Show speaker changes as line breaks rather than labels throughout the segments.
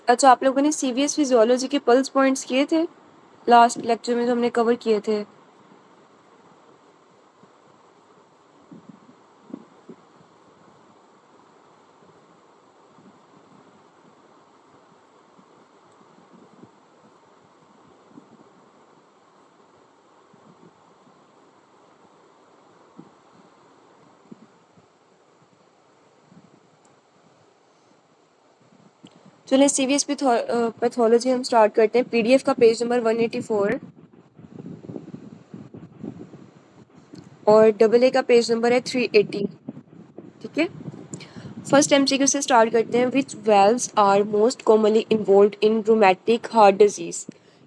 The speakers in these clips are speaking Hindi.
अच्छा, आप लोगों ने सीवीएस फिजियोलॉजी के पल्स पॉइंट्स किए थे लास्ट लेक्चर में जो हमने कवर किए थे? चलिए सीवीएस पैथोलॉजी हम स्टार्ट करते हैं। पीडीएफ का पेज नंबर 184 और डबल ए का पेज नंबर है 380। ठीक है, फर्स्ट एमसीक्यू से स्टार्ट करते हैं। Which valves are most commonly involved in rheumatic heart disease?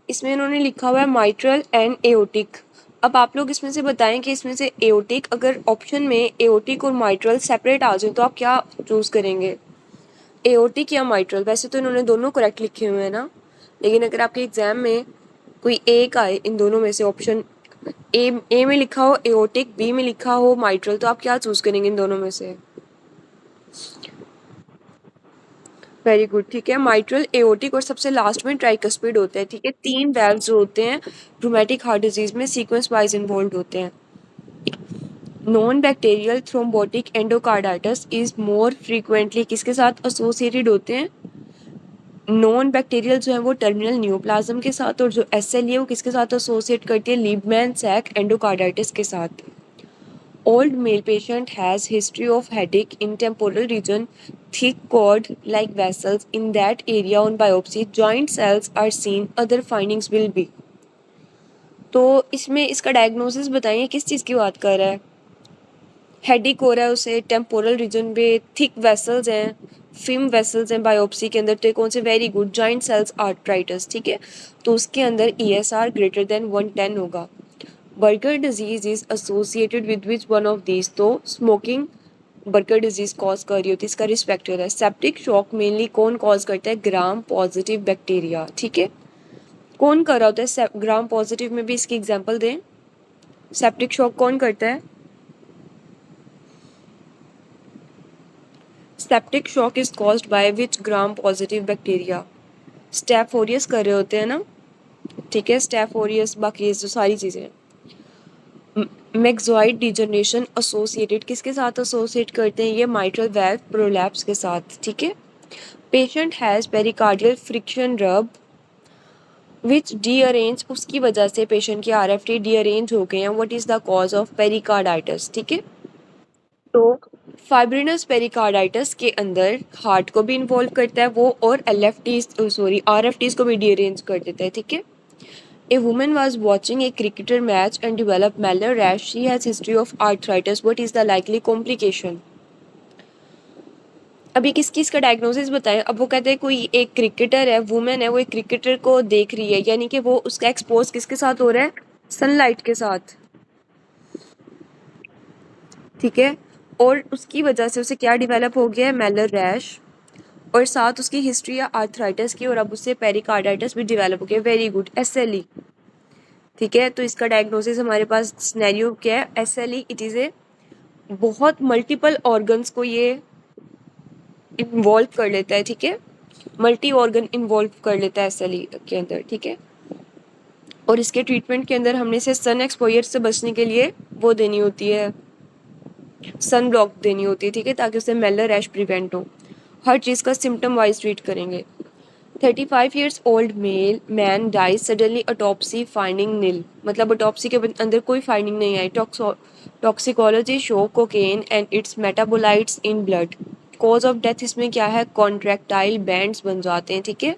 इसमें इन्होंने लिखा हुआ है माइट्रल एंड एओटिक। अब आप लोग इसमें से बताएं कि इसमें से एओटिक, अगर ऑप्शन में एओटिक और माइट्रल सेपरेट आ जाए तो आप क्या चूज करेंगे, एओटिक या माइट्रल? वैसे तो इन्होंने दोनों करेक्ट लिखे हुए हैं ना, लेकिन अगर आपके एग्जाम में कोई एक आए इन दोनों में से, ऑप्शन ए में लिखा हो एओटिक, बी में लिखा हो माइट्रल, तो आप क्या चूज करेंगे इन दोनों में से? वेरी गुड, ठीक है। माइट्रल, एओटिक और सबसे लास्ट में ट्राइकस्पिड होते हैं। ठीक है, तीन वेल्व्स जो होते हैं रूमेटिक हार्ट डिजीज में सीक्वेंस वाइज इन्वॉल्व होते हैं। Non bacterial thrombotic endocarditis is more frequently किसके साथ एसोसिएटेड होते हैं? नॉन बैक्टीरियल जो है वो टर्मिनल न्यूप्लाज्म के साथ, और जो एसएल है वो किसके साथ एसोसिएट करती है? लीबमैन सैक एंडोकार्डाइटिस के साथ। Old male patient has history of headache in temporal region, thick cord-like vessels in that area on biopsy. Joint cells are seen. Other findings will be. तो इसमें इसका डायग्नोसिस बताइए, किस चीज़ की बात कर रहा है? हेडिक हो रहा है उसे, टेम्पोरल रीजन पे थिक वेसल्स हैं, फिम वेसल्स हैं बायोप्सी के अंदर। तो कौन से? Very good, joint cells arthritis. ठीक है, तो उसके अंदर ESR ग्रेटर देन 110 होगा। Burger disease is associated with which one of these? तो स्मोकिंग बर्गर डिजीज कॉज कर रही होती है, इसका रिस्पेक्टर है। सेप्टिक शॉक मेनली कौन कॉज करता है? Gram positive bacteria. ठीक है, कौन कर रहा होता है ग्राम पॉजिटिव में भी? इसकी एग्जांपल दें। सेप्टिक शॉक कौन करता है? Septic shock is caused by which gram positive bacteria? Staph aureus कर रहे होते हैं ना। ठीक है, स्टेफ ऑरियस, बाकी जो सारी चीज़ें। मैक्सॉइड डिजनरेशन एसोसिएटेड किसके साथ एसोसिएट करते हैं? ये माइट्रल वेल्व प्रोलैप्स के साथ। ठीक है, पेशेंट हैज़ पेरिकार्डियल फ्रिक्शन रब विच डीअरेंज, उसकी वजह से पेशेंट की RFT डीअरेंज हो गए हैं। What is the cause of pericarditis? ठीक है, तो फाइब्रिनस पेरिकार्डाइटिस के अंदर हार्ट को भी इन्वॉल्व करता है वो, और RFTs को भी डीअरेंज कर देता है। ठीक है, A woman was watching a cricketer match and developed malar rash. She has history of arthritis. What is the likely complication? अभी किसकी इसका डायग्नोसिस बताएं। अब वो कहते हैं कोई एक क्रिकेटर है, वुमेन है, वो एक क्रिकेटर को देख रही है, यानी कि वो उसका एक्सपोज किसके साथ हो रहा है? सनलाइट के साथ। ठीक है, और उसकी वजह से उसे क्या डिवेलप हो गया है? मेलर रैश, और साथ उसकी हिस्ट्री है आर्थराइटिस की, और अब उससे पेरिकार्डाइटिस भी डिवेलप हो गया। Very good, SLE। ठीक है, तो इसका डायग्नोसिस हमारे पास सिनेरियो क्या है? SLE इट इज़ ए, बहुत मल्टीपल ऑर्गन्स को ये इन्वॉल्व कर लेता है। ठीक है, मल्टी ऑर्गन इन्वॉल्व कर लेता है SLE के अंदर। ठीक है, और इसके ट्रीटमेंट के अंदर हमने इसे सन एक्सपोजर से बचने के लिए वो देनी होती है, सन ब्लॉक देनी होती है। ठीक है, ताकि उससे मेलर रैश प्रिवेंट हो। हर चीज़ का सिम्टम वाइज ट्रीट करेंगे। 35 years old male man dies suddenly, autopsy finding nil, मतलब ऑटोप्सी के अंदर कोई फाइंडिंग नहीं आई। Toxicology show cocaine and its metabolites in blood. Cause of death इसमें क्या है? कॉन्ट्रैक्टाइल बैंड्स बन जाते हैं। ठीक है,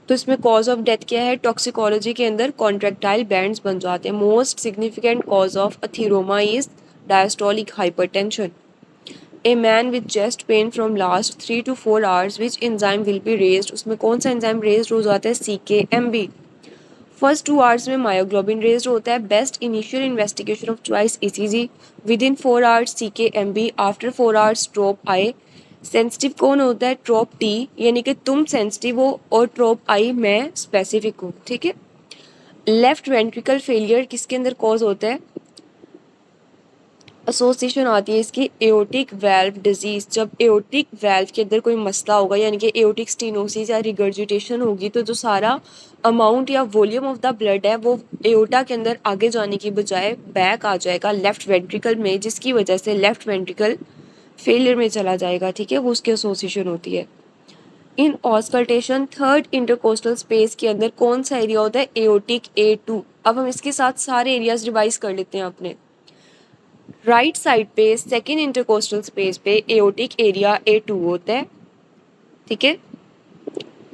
तो इसमें कॉज ऑफ डेथ क्या है? टॉक्सिकोलॉजी के अंदर कॉन्ट्रैक्टाइल बैंड्स बन जाते हैं। Most significant cause of atheroma is diastolic hypertension. A man with chest pain from last 3 to 4 hours, which enzyme will be raised? उसमें कौन सा एंजाइम रेज्ड हो जाता है? CKMB। फर्स्ट 2 आवर्स में मायोग्लोबिन रेज्ड होता है। Best initial investigation of choice ECG। With in 4 hours CKMB, after 4 hours ट्रोप I. Sensitive कौन होता है? ट्रोप T, यानी कि तुम सेंसिटिव हो, और ट्रोप I मैं स्पेसिफिक हूँ। ठीक है, लेफ्ट वेंट्रिकल फेलियर किसके अंदर कॉज होता है? एसोसिएशन आती है इसकी एओर्टिक वाल्व डिजीज। जब एओर्टिक वाल्व के अंदर कोई मसला होगा यानी कि एओर्टिक स्टेनोसिस या रिगर्जिटेशन होगी तो जो सारा अमाउंट या वॉल्यूम ऑफ द ब्लड है वो एओर्टा के अंदर आगे जाने की बजाय बैक आ जाएगा लेफ्ट वेंट्रिकल में, जिसकी वजह से लेफ्ट वेंट्रिकल फेलियर में चला जाएगा। ठीक है, वो उसकी एसोसिएशन होती है। इन ऑस्कल्टेशन थर्ड इंटरकोस्टल स्पेस के अंदर कौन सा एरिया होता है? Aortic A2। अब हम इसके साथ सारे एरियाज रिवाइज कर लेते हैं अपने। राइट साइड पे सेकेंड इंटरकोस्टल स्पेस पे एओर्टिक एरिया A2 होता है। ठीक है,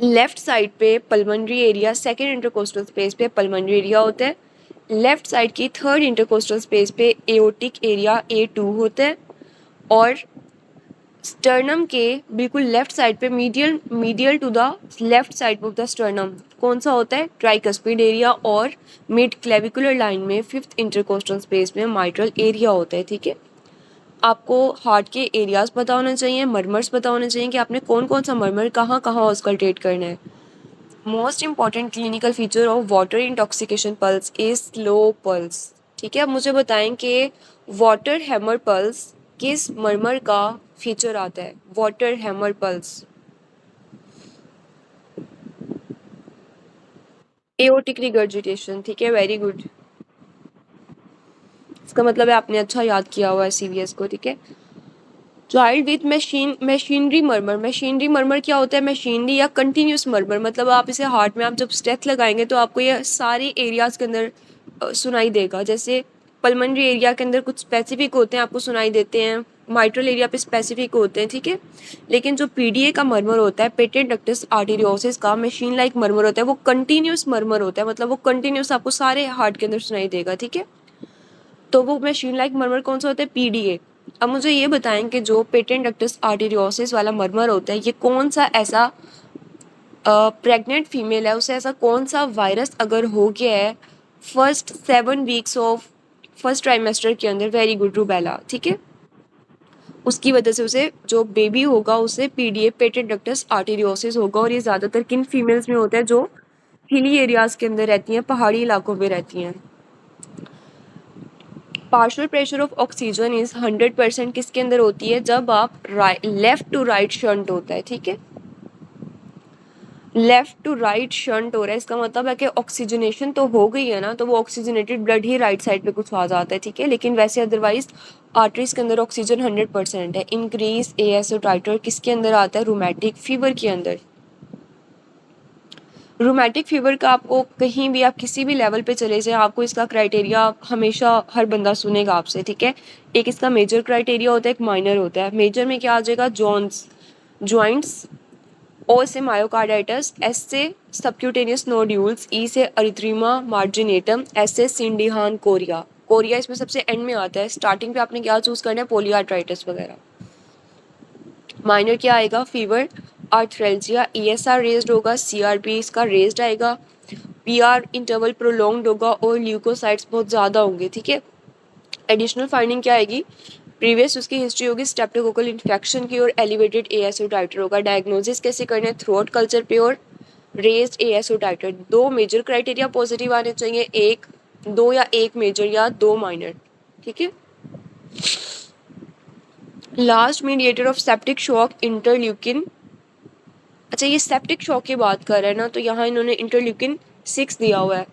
लेफ्ट साइड पे pulmonary area second intercostal space पे पल्मोनरी एरिया होता है। लेफ्ट साइड की थर्ड इंटरकोस्टल स्पेस पे एओर्टिक एरिया A2 होता है। और स्टर्नम के बिल्कुल लेफ्ट साइड पे medial medial to the left side of the sternum कौन सा होता है? Tricuspid area. और मिड क्लेविकुलर लाइन में फिफ्थ इंटरकोस्टल स्पेस में माइट्रल एरिया होता है। ठीक है, आपको हार्ट के एरियाज पता होने चाहिए, मर्मर्स पता होने चाहिए कि आपने कौन कौन सा मर्मर कहाँ कहाँ ऑस्कल्टेट करना है। Most important clinical feature of water intoxication pulse is slow pulse. ठीक है, अब मुझे बताएं कि वाटर हैमर पल्स किस मर्मर का फीचर आता है? Water hammer pulse aortic regurgitation. ठीक है, वेरी गुड। इसका मतलब है आपने अच्छा याद किया हुआ है सीवीएस को। ठीक है, child with machinery murmur. Machinery murmur क्या होता है? मशीनरी या कंटिन्यूस मर्मर, मतलब आप इसे हार्ट में आप जब स्टेथ लगाएंगे तो आपको ये सारे एरियाज के अंदर सुनाई देगा। जैसे पल्मोनरी एरिया के अंदर कुछ स्पेसिफिक होते हैं, आपको सुनाई देते हैं, माइट्रल एरिया पे स्पेसिफिक होते हैं। ठीक है, लेकिन जो पीडीए का मर्मर होता है, पेटेंट डक्टस आर्टेरियोसिस का मशीन लाइक मर्मर होता है, वो कंटिन्यूस मर्मर होता है, मतलब वो कंटिन्यूस आपको सारे हार्ट के अंदर सुनाई देगा। ठीक है, तो वो मशीन लाइक मर्मर कौन सा होता है? पीडीए। अब मुझे ये बताएं कि जो पेटेंट डक्टस आर्टेरियोसिस वाला मर्मर होता है ये कौन सा ऐसा प्रेग्नेंट फीमेल है उसे ऐसा कौन सा वायरस अगर हो गया है first 7 weeks of first trimester के अंदर? Very good, rubella. ठीक है, उसकी वजह से उसे जो बेबी होगा उसे पीडीए पेटेंट डक्टस आर्टेरियोसिस होगा। और ये ज़्यादातर किन फीमेल्स में होता है? जो हिली एरियाज के अंदर रहती हैं, पहाड़ी इलाकों में रहती हैं। Partial pressure of oxygen is 100% किसके अंदर होती है? जब आप लेफ्ट टू राइट शंट होता है। ठीक है, लेफ्ट टू राइट शंट हो रहा है, इसका मतलब है कि ऑक्सीजनेशन तो हो गई है ना, तो वो ऑक्सीजनेटेड ब्लड ही राइट साइड पे कुछ आ जाता है। ठीक है, लेकिन वैसे अदरवाइज आर्टरीज के अंदर ऑक्सीजन 100% है। इंक्रीज एएसओ टाइटर किसके अंदर आता है? रूमेटिक फीवर के अंदर। रूमेटिक फीवर का आपको कहीं भी आप किसी भी लेवल पे चले जाए आपको इसका क्राइटेरिया हमेशा हर बंदा सुनेगा आपसे। ठीक है, एक इसका मेजर क्राइटेरिया होता है, एक माइनर होता है। मेजर में क्या आ जाएगा? जॉन्स ज्वाइंट्स, ओ से मायोकार्डाइटिस, एस से सबक्यूटेनियस नोड्यूल्स, ई से अरिथ्रीमा मार्जिनेटम, एस से सिंडिहान कोरिया। कोरिया इसमें सबसे एंड में आता है, स्टार्टिंग पे आपने क्या चूज करना है? पोलियार्ट्राइटिस वगैरह। माइनर क्या आएगा? फीवर, आर्थरेल्जिया, ईएसआर रेज्ड होगा, सीआरपी इसका रेज्ड आएगा, पीआर इंटरवल प्रोलॉन्ग्ड होगा और ल्यूकोसाइट्स बहुत ज़्यादा होंगे। ठीक है, एडिशनल फाइंडिंग क्या आएगी? प्रीवियस उसकी हिस्ट्री होगी स्टेप्टोकोकल इन्फेक्शन की और एलिवेटेड एएसओ टाइटर होगा। डायग्नोसिस कैसे करना है? थ्रोट कल्चर पे और रेज्ड एएसओ टाइटर। दो मेजर क्राइटेरिया पॉजिटिव आने चाहिए, एक दो या एक मेजर या दो माइनर। ठीक है, last mediator of septic shock interleukin. अच्छा, ये सेप्टिक शॉक की बात कर रहे हैं ना, तो यहाँ इन्होंने इंटरल्यूकिन 6 दिया हुआ है।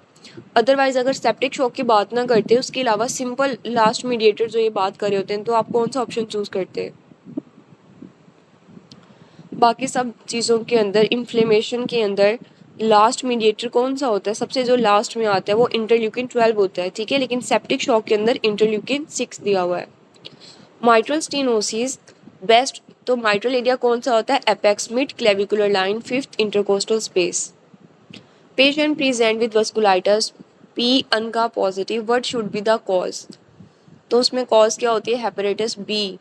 अदरवाइज अगर सेप्टिक शॉक की बात ना करते उसके अलावा सिंपल लास्ट मीडिएटर जो ये बात कर रहे होते हैं तो आप कौन सा ऑप्शन चूज करते हैं? बाकी सब चीज़ों के अंदर इन्फ्लेमेशन के अंदर लास्ट मीडिएटर कौन सा होता है? सबसे जो लास्ट में आता है वो इंटरल्यूकिन 12 होता है। ठीक है, लेकिन सेप्टिक शॉक के अंदर इंटरल्यूकिन 6 दिया हुआ है। माइट्रल स्टेनोसिस बेस्ट, तो माइट्रल एरिया कौन सा होता है? Apex, mid clavicular line, fifth intercostal space. Patient present with vasculitis, P ANCA positive, what should be the cause? तो उसमें कॉज क्या होती है? Hepatitis B.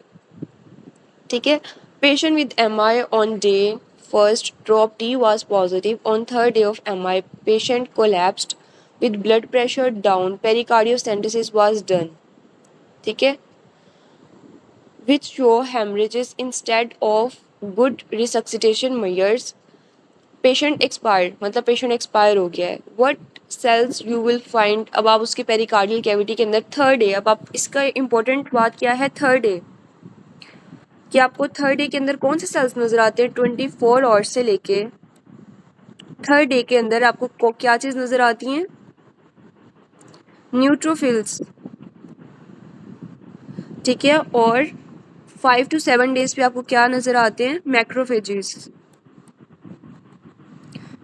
ठीक है, patient with MI on day first trop T was positive, on third day of MI patient collapsed with blood pressure down, pericardiocentesis was done. ठीक है, which show hemorrhages instead of good resuscitation measures. Patient expired मतलब पेशेंट एक्सपायर हो गया है। What cells you will find, अब आप उसके पेरिकार्डियल कैविटी के अंदर थर्ड डे, अब आप इसका इंपॉर्टेंट बात क्या है थर्ड डे, कि आपको थर्ड डे के अंदर कौन से सेल्स नजर आते हैं 24 आवर्स से लेके थर्ड डे के अंदर आपको क्या चीज नजर आती है, न्यूट्रोफिल्स, ठीक है। और 5 to 7 डेज पे आपको क्या नजर आते हैं, मैक्रोफेजेस।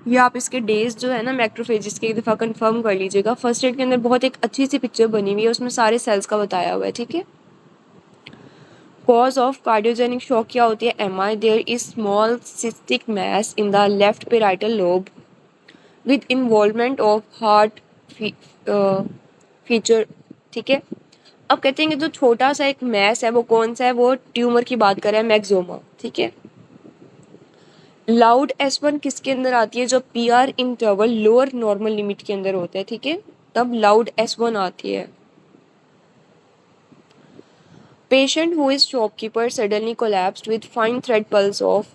ये आप इसके डेज जो है ना मैक्रोफेजेस के एक दफ़ा कंफर्म कर लीजिएगा। फर्स्ट एड के अंदर बहुत एक अच्छी सी पिक्चर बनी हुई है, उसमें सारे सेल्स का बताया हुआ है, ठीक है। कॉज ऑफ कार्डियोजेनिक शॉक क्या होती है, MI, there is small cystic mass in the left parietal lobe with involvement of heart feature, ठीक है। अब कहते हैं कि जो छोटा सा एक मैस है वो कौन सा है, वो ट्यूमर की बात करें मैक्सोमा, ठीक है। लाउड S1 किसके अंदर आती है, जो PR interval lower normal limit के अंदर होता है, ठीक है, तब लाउड S1 आती है। Patient who is shopkeeper suddenly collapsed with fine thread pulse of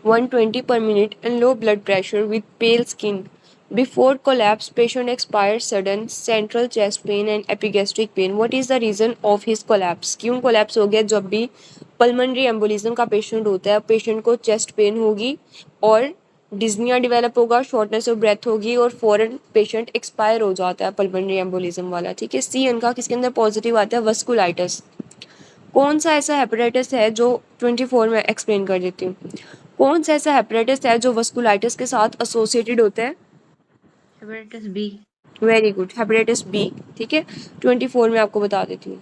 120 per minute and low blood pressure with pale skin. Before collapse, patient expired sudden central chest pain and epigastric pain. What is the reason of his collapse? क्यों collapse हो गया? जब भी पल्मोनरी एम्बोलिज्म का पेशेंट होता है, पेशेंट को चेस्ट पेन होगी और डिज्निया डेवलप होगा, शॉर्टनेस ऑफ ब्रेथ होगी और फौरन पेशेंट एक्सपायर हो जाता है पल्मोनरी एम्बोलिज्म वाला, ठीक है। सी इनका किसके अंदर पॉजिटिव आता है, वस्कुलाइटिस। कौन सा ऐसा हेपेटाइटिस है जो 24 में एक्सप्लेन कर देती हूँ, कौन सा ऐसा हेपेटाइटिस है जो वस्कुलाइटिस के साथ एसोसिएटेड होता है,
hepatitis B.
Very good, hepatitis B, ठीक है। 24 में आपको बता देती हूँ।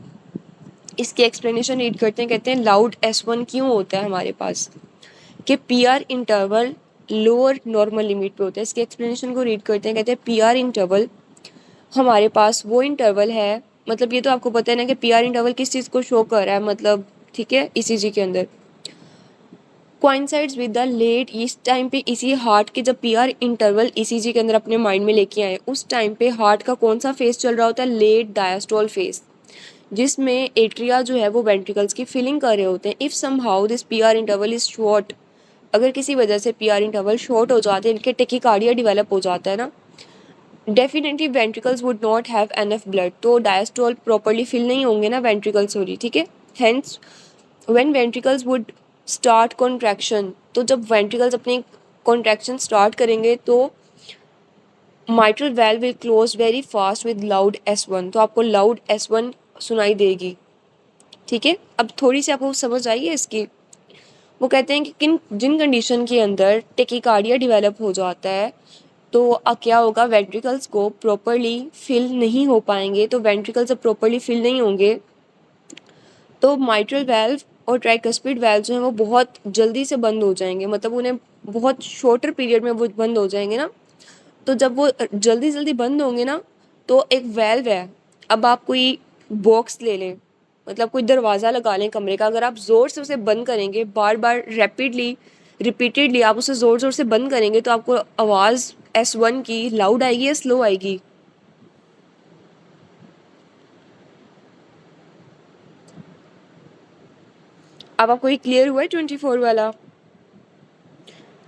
इसकी एक्सप्लेनेशन रीड करते हैं, कहते हैं लाउड S1 क्यों होता है हमारे पास, कि PR interval lower normal limit पे होता है। इसके एक्सप्लेनेशन को रीड करते हैं, कहते हैं PR इंटरवल हमारे पास वो इंटरवल है, मतलब ये तो आपको पता है ना कि PR इंटरवल किस चीज़ को शो कर रहा है, मतलब ठीक है ECG के अंदर कोइंसाइड्स विद द लेट, इस टाइम पे इसी हार्ट के जब PR इंटरवल ECG के अंदर अपने माइंड में लेके आए, उस टाइम पे हार्ट का कौन सा फेज चल रहा होता है, लेट डायस्टोल फेज, जिसमें एट्रिया जो है वो वेंट्रिकल्स की फिलिंग कर रहे होते हैं। If somehow this PR interval is short, अगर किसी वजह से PR इंटरवल शॉर्ट हो जाते हैं, इनके टेकिकार्डिया डेवलप हो जाता है ना, definitely ventricles would not have enough blood, तो डायस्टोल प्रॉपरली फिल नहीं होंगे ना वेंट्रिकल्स, सॉरी, ठीक है। Hence when ventricles would start contraction, तो जब वेंट्रिकल्स अपनी कॉन्ट्रैक्शन स्टार्ट करेंगे तो mitral valve will close very fast with loud S1, तो आपको लाउड S1 सुनाई देगी, ठीक है। अब थोड़ी सी आपको समझ आई है इसकी। वो कहते हैं कि किन जिन कंडीशन के अंदर टेकिकार्डिया डेवलप हो जाता है तो क्या होगा, वेंट्रिकल्स को प्रॉपरली फिल नहीं हो पाएंगे, तो वेंट्रिकल्स जब प्रॉपरली फिल नहीं होंगे तो माइट्रल वेल्व और ट्राइकस्पिड वेल्व जो है वो बहुत जल्दी से बंद हो जाएंगे, मतलब उन्हें बहुत शॉर्टर पीरियड में वो बंद हो जाएंगे ना। तो जब वो जल्दी जल्दी बंद होंगे ना, तो एक वेल्व है, अब आप कोई बॉक्स ले लें, मतलब कोई दरवाज़ा लगा लें कमरे का, अगर आप ज़ोर से उसे बंद करेंगे, बार बार रैपिडली रिपीटेडली आप उसे ज़ोर ज़ोर से बंद करेंगे, तो आपको आवाज़ S1 की लाउड आएगी या स्लो आएगी, अब आपको ये क्लियर हुआ है 24 वाला,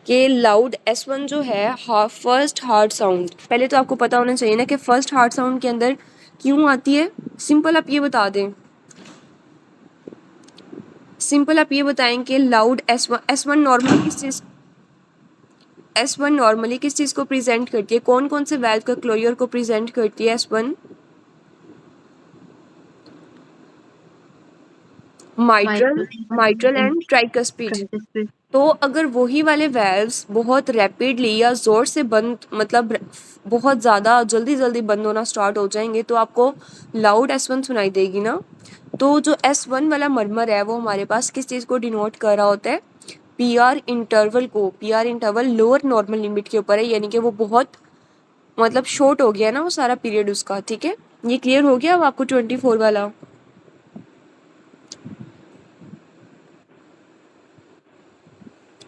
कि लाउड S1 जो है फर्स्ट हार्ट साउंड, पहले तो आपको पता होना चाहिए ना कि फर्स्ट हार्ट साउंड के अंदर क्यों आती है। सिंपल आप ये बता दें, सिंपल आप ये बताएं कि लाउड S1 नॉर्मली किस चीज़, S1 नॉर्मली किस चीज़ को प्रेजेंट करती है, कौन कौन से वेल्व का क्लोरियर को प्रेजेंट करती है S1, माइट्रल एंड ट्राइकस्पिड। तो अगर वही वाले वेल्व्स बहुत रैपिडली या ज़ोर से बंद, मतलब बहुत ज़्यादा जल्दी जल्दी बंद होना स्टार्ट हो जाएंगे, तो आपको लाउड S1 सुनाई देगी ना। तो जो S1 वाला मरमर है वो हमारे पास किस चीज़ को डिनोट कर रहा होता है, PR इंटरवल को। PR interval lower normal limit के ऊपर है, यानी कि वो बहुत मतलब शॉर्ट हो गया ना वो सारा पीरियड उसका, ठीक है। ये क्लियर हो गया अब आपको 24 वाला।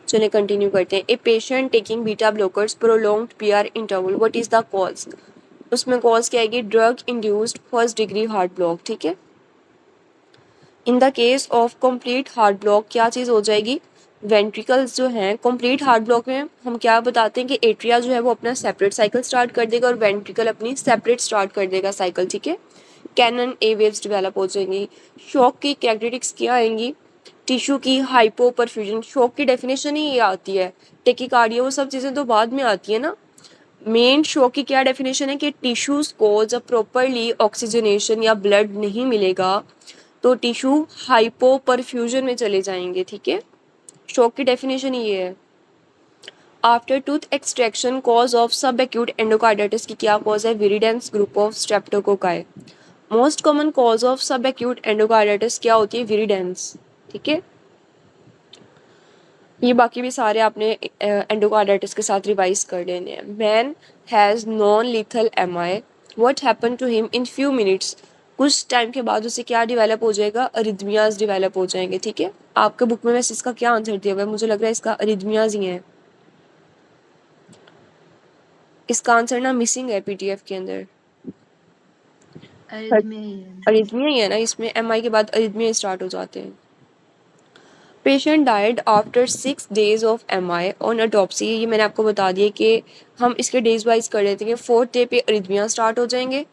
चलिए कंटिन्यू करते हैं। A patient taking beta blockers prolonged PR interval, what is the cause, उसमें कॉज क्या आएगी, drug induced first degree heart block, ठीक है। In the case of complete heart block क्या चीज़ हो जाएगी, वेंट्रिकल्स जो हैं कंप्लीट हार्ट ब्लॉक में हम क्या बताते हैं कि एट्रिया जो है वो अपना सेपरेट साइकिल स्टार्ट कर देगा और वेंट्रिकल अपनी सेपरेट स्टार्ट कर देगा साइकिल, ठीक है। कैनन ए वेव्स डेवलप हो जाएंगी। शॉक की कैरेक्टरिस्टिक्स क्या आएंगी, टिश्यू की हाइपो परफ्यूजन, शॉक की डेफिनेशन ही ये आती है, टेकिकार्डिया वो सब चीज़ें तो बाद में आती है ना। मेन शॉक की क्या डेफिनेशन है कि टिश्यूज को जब प्रॉपरली ऑक्सीजनेशन या ब्लड नहीं मिलेगा तो टिश्यू हाइपो परफ्यूजन में चले जाएंगे, ठीक है। शॉक की डेफिनेशन ये है। After tooth extraction cause of सब एक्यूट एंडोकार्डाइटिस की क्या कॉज है, viridans group of streptococci. Most common cause of सब एक्यूट एंडोकार्डाइटिस क्या होती है, विरिडेंस, ठीक है। ये बाकी भी सारे आपने एंडोकार्डाइटिस के साथ रिवाइज कर लेने हैं। Man has non lethal MI, what happen to him in few minutes, कुछ टाइम के बाद उसे क्या डेवलप हो जाएगा, अरिथमियाज डेवलप हो जाएंगे, ठीक है। आपके बुक में वैसे इसका क्या आंसर दिया हुआ है, मुझे लग रहा है इसका अरिथमियाज ही है। इसका आंसर ना मिसिंग है पीटीएफ के अंदर।
अरिथमिया ही है।
अरिथमिया ही है ना, इसमें एमआई के बाद अरिथमिया स्टार्ट हो जाते हैं। Patient died after 6 days of MI on autopsy, ये मैंने आपको बता दिया कि हम इसके डेज वाइज कर लेते हैं। 4th डे पे अरिथमिया स्टार्ट हो जाएंगे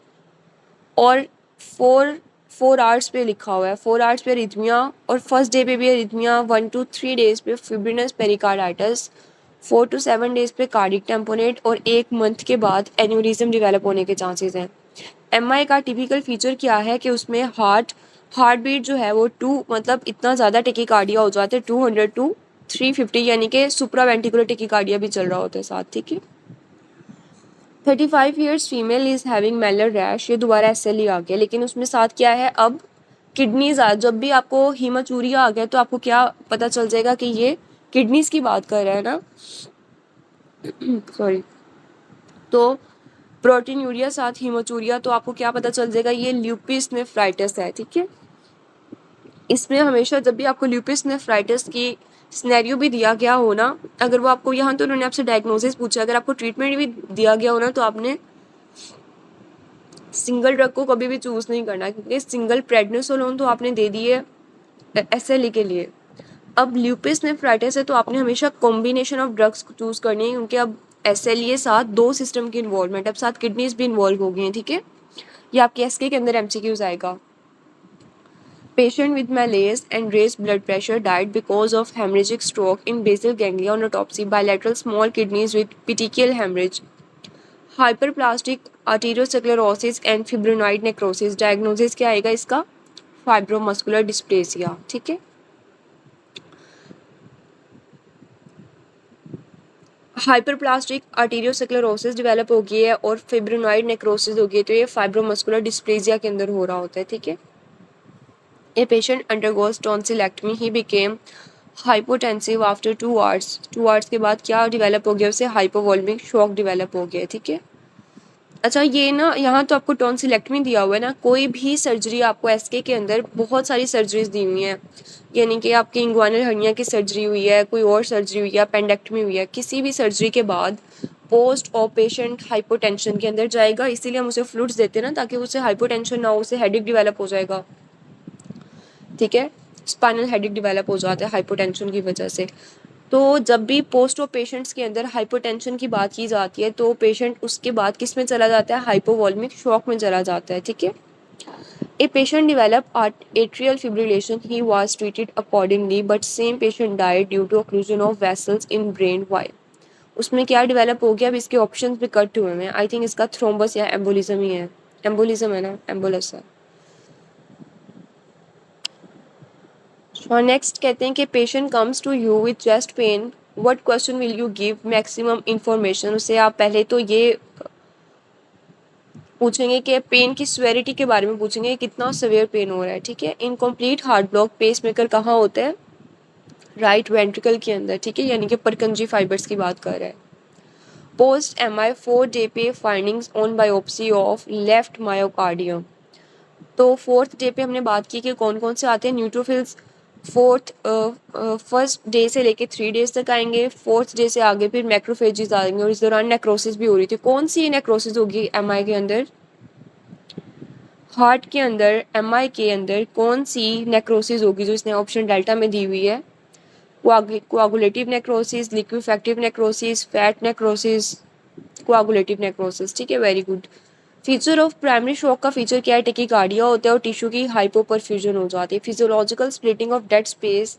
और 4 hours पे लिखा हुआ है 4 hours पे अरिथमिया, और फर्स्ट डे पे भी अरिथमिया, 1 to 3 days पे फिब्रिनस पेरिकार्डाइटिस, 4 to 7 days पे कार्डिक टेम्पोनेट, और 1 month के बाद एन्यूरिज्म डेवलप होने के चांसेस हैं। एमआई का टिपिकल फीचर क्या है कि उसमें हार्ट बीट जो है वो 2 मतलब इतना ज़्यादा टेकिकार्डिया हो जाते हैं 200 to 350, यानी कि सुप्रावेंट्रिकुलर टेकिकार्डिया भी चल रहा होता है साथ, ठीक है। 35 years female is having Mailer rash, ये दोबारा एसएलई आ गया, लेकिन उसमें साथ क्या है, अब किडनीज जब भी आपको हीमाचूरिया आ गया तो आपको क्या पता चल जाएगा कि ये किडनीज की बात कर रहा है ना सॉरी। तो प्रोटीन यूरिया साथ हीमोचूरिया, तो आपको क्या पता चल जाएगा, ये ल्यूपिस नेफ्राइटिस है, ठीक है। इसमें हमेशा जब भी आपको ल्यूपिस नेफ्राइटिस की सिनेरियो भी दिया गया हो ना, अगर वो आपको यहाँ तो उन्होंने आपसे डायग्नोसिस पूछा, अगर आपको ट्रीटमेंट भी दिया गया हो ना तो आपने सिंगल ड्रग को कभी भी चूज नहीं करना, क्योंकि सिंगल प्रेडनिसोलोन तो आपने दे दिए एसएलई के लिए। अब ल्यूपिस नेफ्राइटिस है तो आपने हमेशा कॉम्बिनेशन ऑफ ड्रग्स चूज करनी है, क्योंकि अब एसएलई साथ 2 सिस्टम की इन्वॉल्वमेंट, अब साथ किडनीज भी इन्वॉल्व हो गई हैं, ठीक है। ये आपके एसके के अंदर एमसीक्यूज आएगा। Patient with malaise and raised blood pressure died because of hemorrhagic stroke in basal ganglia on autopsy, bilateral small kidneys with petechial hemorrhage, hyperplastic arteriosclerosis and fibrinoid necrosis। Diagnosis क्या आएगा इसका, फाइब्रोमस्कुलर डिस्प्लेसिया, ठीक है। हाइपरप्लास्टिक आर्टीरियोस्क्लेरोसिस डेवलप हो गई है और फिब्रिनॉइड नेक्रोसिस हो गई है, तो ये फाइब्रोमस्कुलर डिस्प्लेसिया के अंदर हो रहा होता है, ठीक है। A patient undergoes tonsillectomy. He became hypotensive after 2 hours. 2 hours के बाद क्या डेवलप हो गया, उसे हाइपोवॉल्मिक शॉक डेवलप हो गया, ठीक है। अच्छा ये ना यहाँ तो आपको टॉन्सिलेक्टमी दिया हुआ है ना, कोई भी सर्जरी आपको एसके के अंदर बहुत सारी सर्जरीज दी हुई हैं, यानी कि आपकी इंग्वानल हर्निया की सर्जरी हुई है, कोई और सर्जरी हुई है, पेंडेक्टमी हुई है, किसी भी सर्जरी के बाद पोस्ट ऑफ पेशेंट हाइपोटेंशन के अंदर जाएगा, इसीलिए हम उसे फ्लूइड्स देते हैं ना, ताकि उसे हाइपोटेंशन ना हो, उसे हेडेक डेवलप हो जाएगा, ठीक है। स्पाइनल हेडेक डेवलप हो जाता है हाइपोटेंशन की वजह से। तो जब भी पोस्ट ऑफ पेशेंट्स के अंदर हाइपोटेंशन की बात की जाती है तो पेशेंट उसके बाद किस में चला जाता है, हाइपोवॉल्मिक शॉक में चला जाता है, ठीक है। A patient develop atrial fibrillation, he was treated accordingly but same patient died due to occlusion of vessels in brain, why। उसमें क्या डेवलप हो गया, अब इसके ऑप्शंस भी कट हुए हैं, आई थिंक इसका थ्रोम्बस या एम्बोलिज्म ही है, एम्बोलिज्म है ना, एम्बोलस है। और नेक्स्ट कहते हैं कि patient comes to you with chest pain, what question will you give maximum information. उससे आप पहले तो ये पूछेंगे कि पेन की सिवियरिटी के बारे में पूछेंगे, कितना सिवियर पेन हो रहा है, ठीक है। Incomplete heart block pacemaker कहाँ होता है, राइट वेंट्रिकल के अंदर, ठीक है, यानी कि परकंजी फाइबर्स की बात कर रहा है। पोस्ट एमआई 4 डे पे findings on biopsy of left myocardium, तो 4th डे पे हमने बात की कि कौन कौन से आते हैं न्यूट्रोफिल्स, फर्स्ट डे से लेके 3 days तक आएंगे, 4th डे से आगे फिर मैक्रोफेजेस आएंगे, और इस दौरान नेक्रोसिस भी हो रही थी। कौन सी नेक्रोसिस होगी एमआई के अंदर, हार्ट के अंदर एमआई के अंदर कौन सी नेक्रोसिस होगी, जो इसने ऑप्शन डेल्टा में दी हुई है, कोआगुलेटिव necrosis, लिक्विफेक्टिव necrosis, fat necrosis, कोआगुलेटिव necrosis. ठीक है, very good. Feature of primary shock का फीचर क्या है? टेकिकार्डिया होता है और टिश्यू की हाइपोपरफ्यूजन हो जाती है। Physiological splitting of dead space,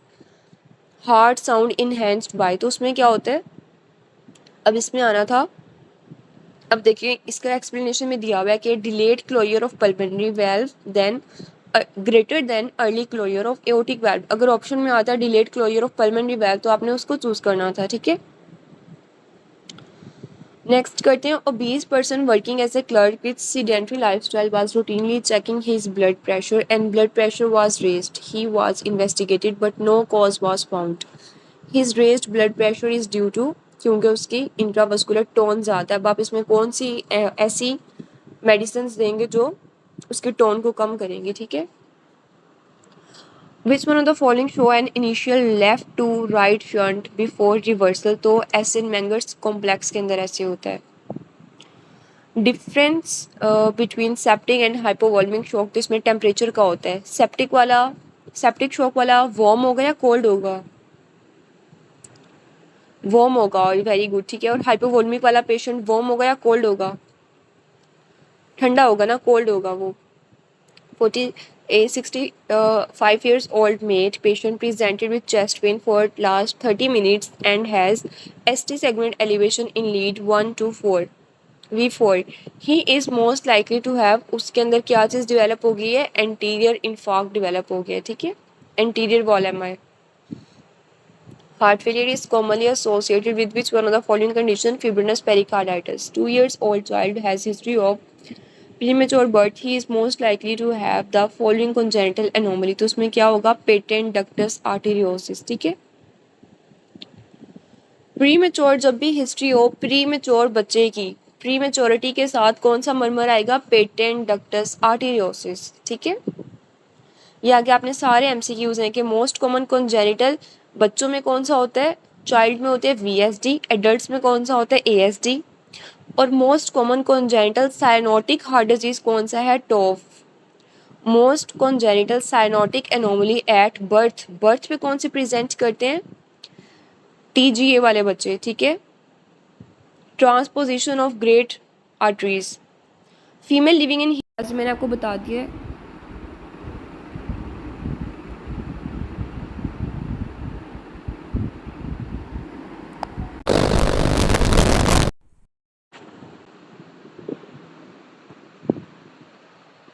heart sound enhanced by, तो उसमें क्या होता है? अब इसमें आना था, अब देखिए इसका एक्सप्लेनेशन में दिया हुआ है कि delayed closure of pulmonary valve then greater than early closure of aortic valve. अगर ऑप्शन में आता है delayed closure of pulmonary valve तो आपने उसको चूज करना था। ठीक है, नेक्स्ट करते हैं। Obese person working as a clerk with sedentary lifestyle was routinely checking his blood pressure and blood pressure was raised. He was investigated but no cause was found. His raised blood pressure is due to, क्योंकि उसकी इंट्रावस्कुलर टोन ज़्यादा है। अब आप इसमें कौन सी ऐसी मेडिसिन देंगे जो उसके टोन को कम करेंगे? ठीक है, which one of the following show an initial left to right shunt before reversal, तो एसिन मेंगर्स कॉम्प्लेक्स के अंदर ऐसे होता है। Difference between septic and hypovolaemic shock, तो इसमें टेम्परेचर का होता है। सेप्टिक शॉक वाला वार्म होगा या कोल्ड होगा? वार्म होगा, और वेरी गुड। ठीक है, और हाइपोवॉल्यूमिक वाला पेशेंट वार्म होगा या कोल्ड होगा? ठंडा होगा ना, कोल्ड होगा वो। 65 years old male patient presented with chest pain for last 30 minutes and has ST segment elevation in lead 1 to 4 V4. He is most likely to have, उसके अंदर क्या चीज़ डेवलप हो गई है? एंटीरियर इन्फार्क्ट डेवलप हो गया है। ठीक है, anterior wall MI. Heart failure is commonly associated with which one of the following condition? Fibrinous pericarditis. 2 years old child has history of premature birth. He is most likely to have the following congenital anomaly. तो उसमें क्या होगा? Patent ductus arteriosus. ठीक है, प्रीमेच्योर जब भी हिस्ट्री हो प्रीमेच्योर बच्चे की, प्रीमेच्योरिटी के साथ कौन सा मर्मर आएगा? Patent ductus arteriosus. ठीक है, ये आगे आपने सारे एमसीक्यूज हैं कि मोस्ट कॉमन कॉन्जेनिटल बच्चों में कौन सा होता है? चाइल्ड में होते हैं वीएसडी, एडल्ट्स में कौन सा होता है? एएसडी, और most common congenital cyanotic heart disease कौन सा है? TOF. Most congenital cyanotic anomaly at birth, birth पे कौन से प्रेजेंट करते हैं? टीजीए वाले बच्चे। ठीक है, transposition of great arteries, female living in, मैंने आपको बता दिया है।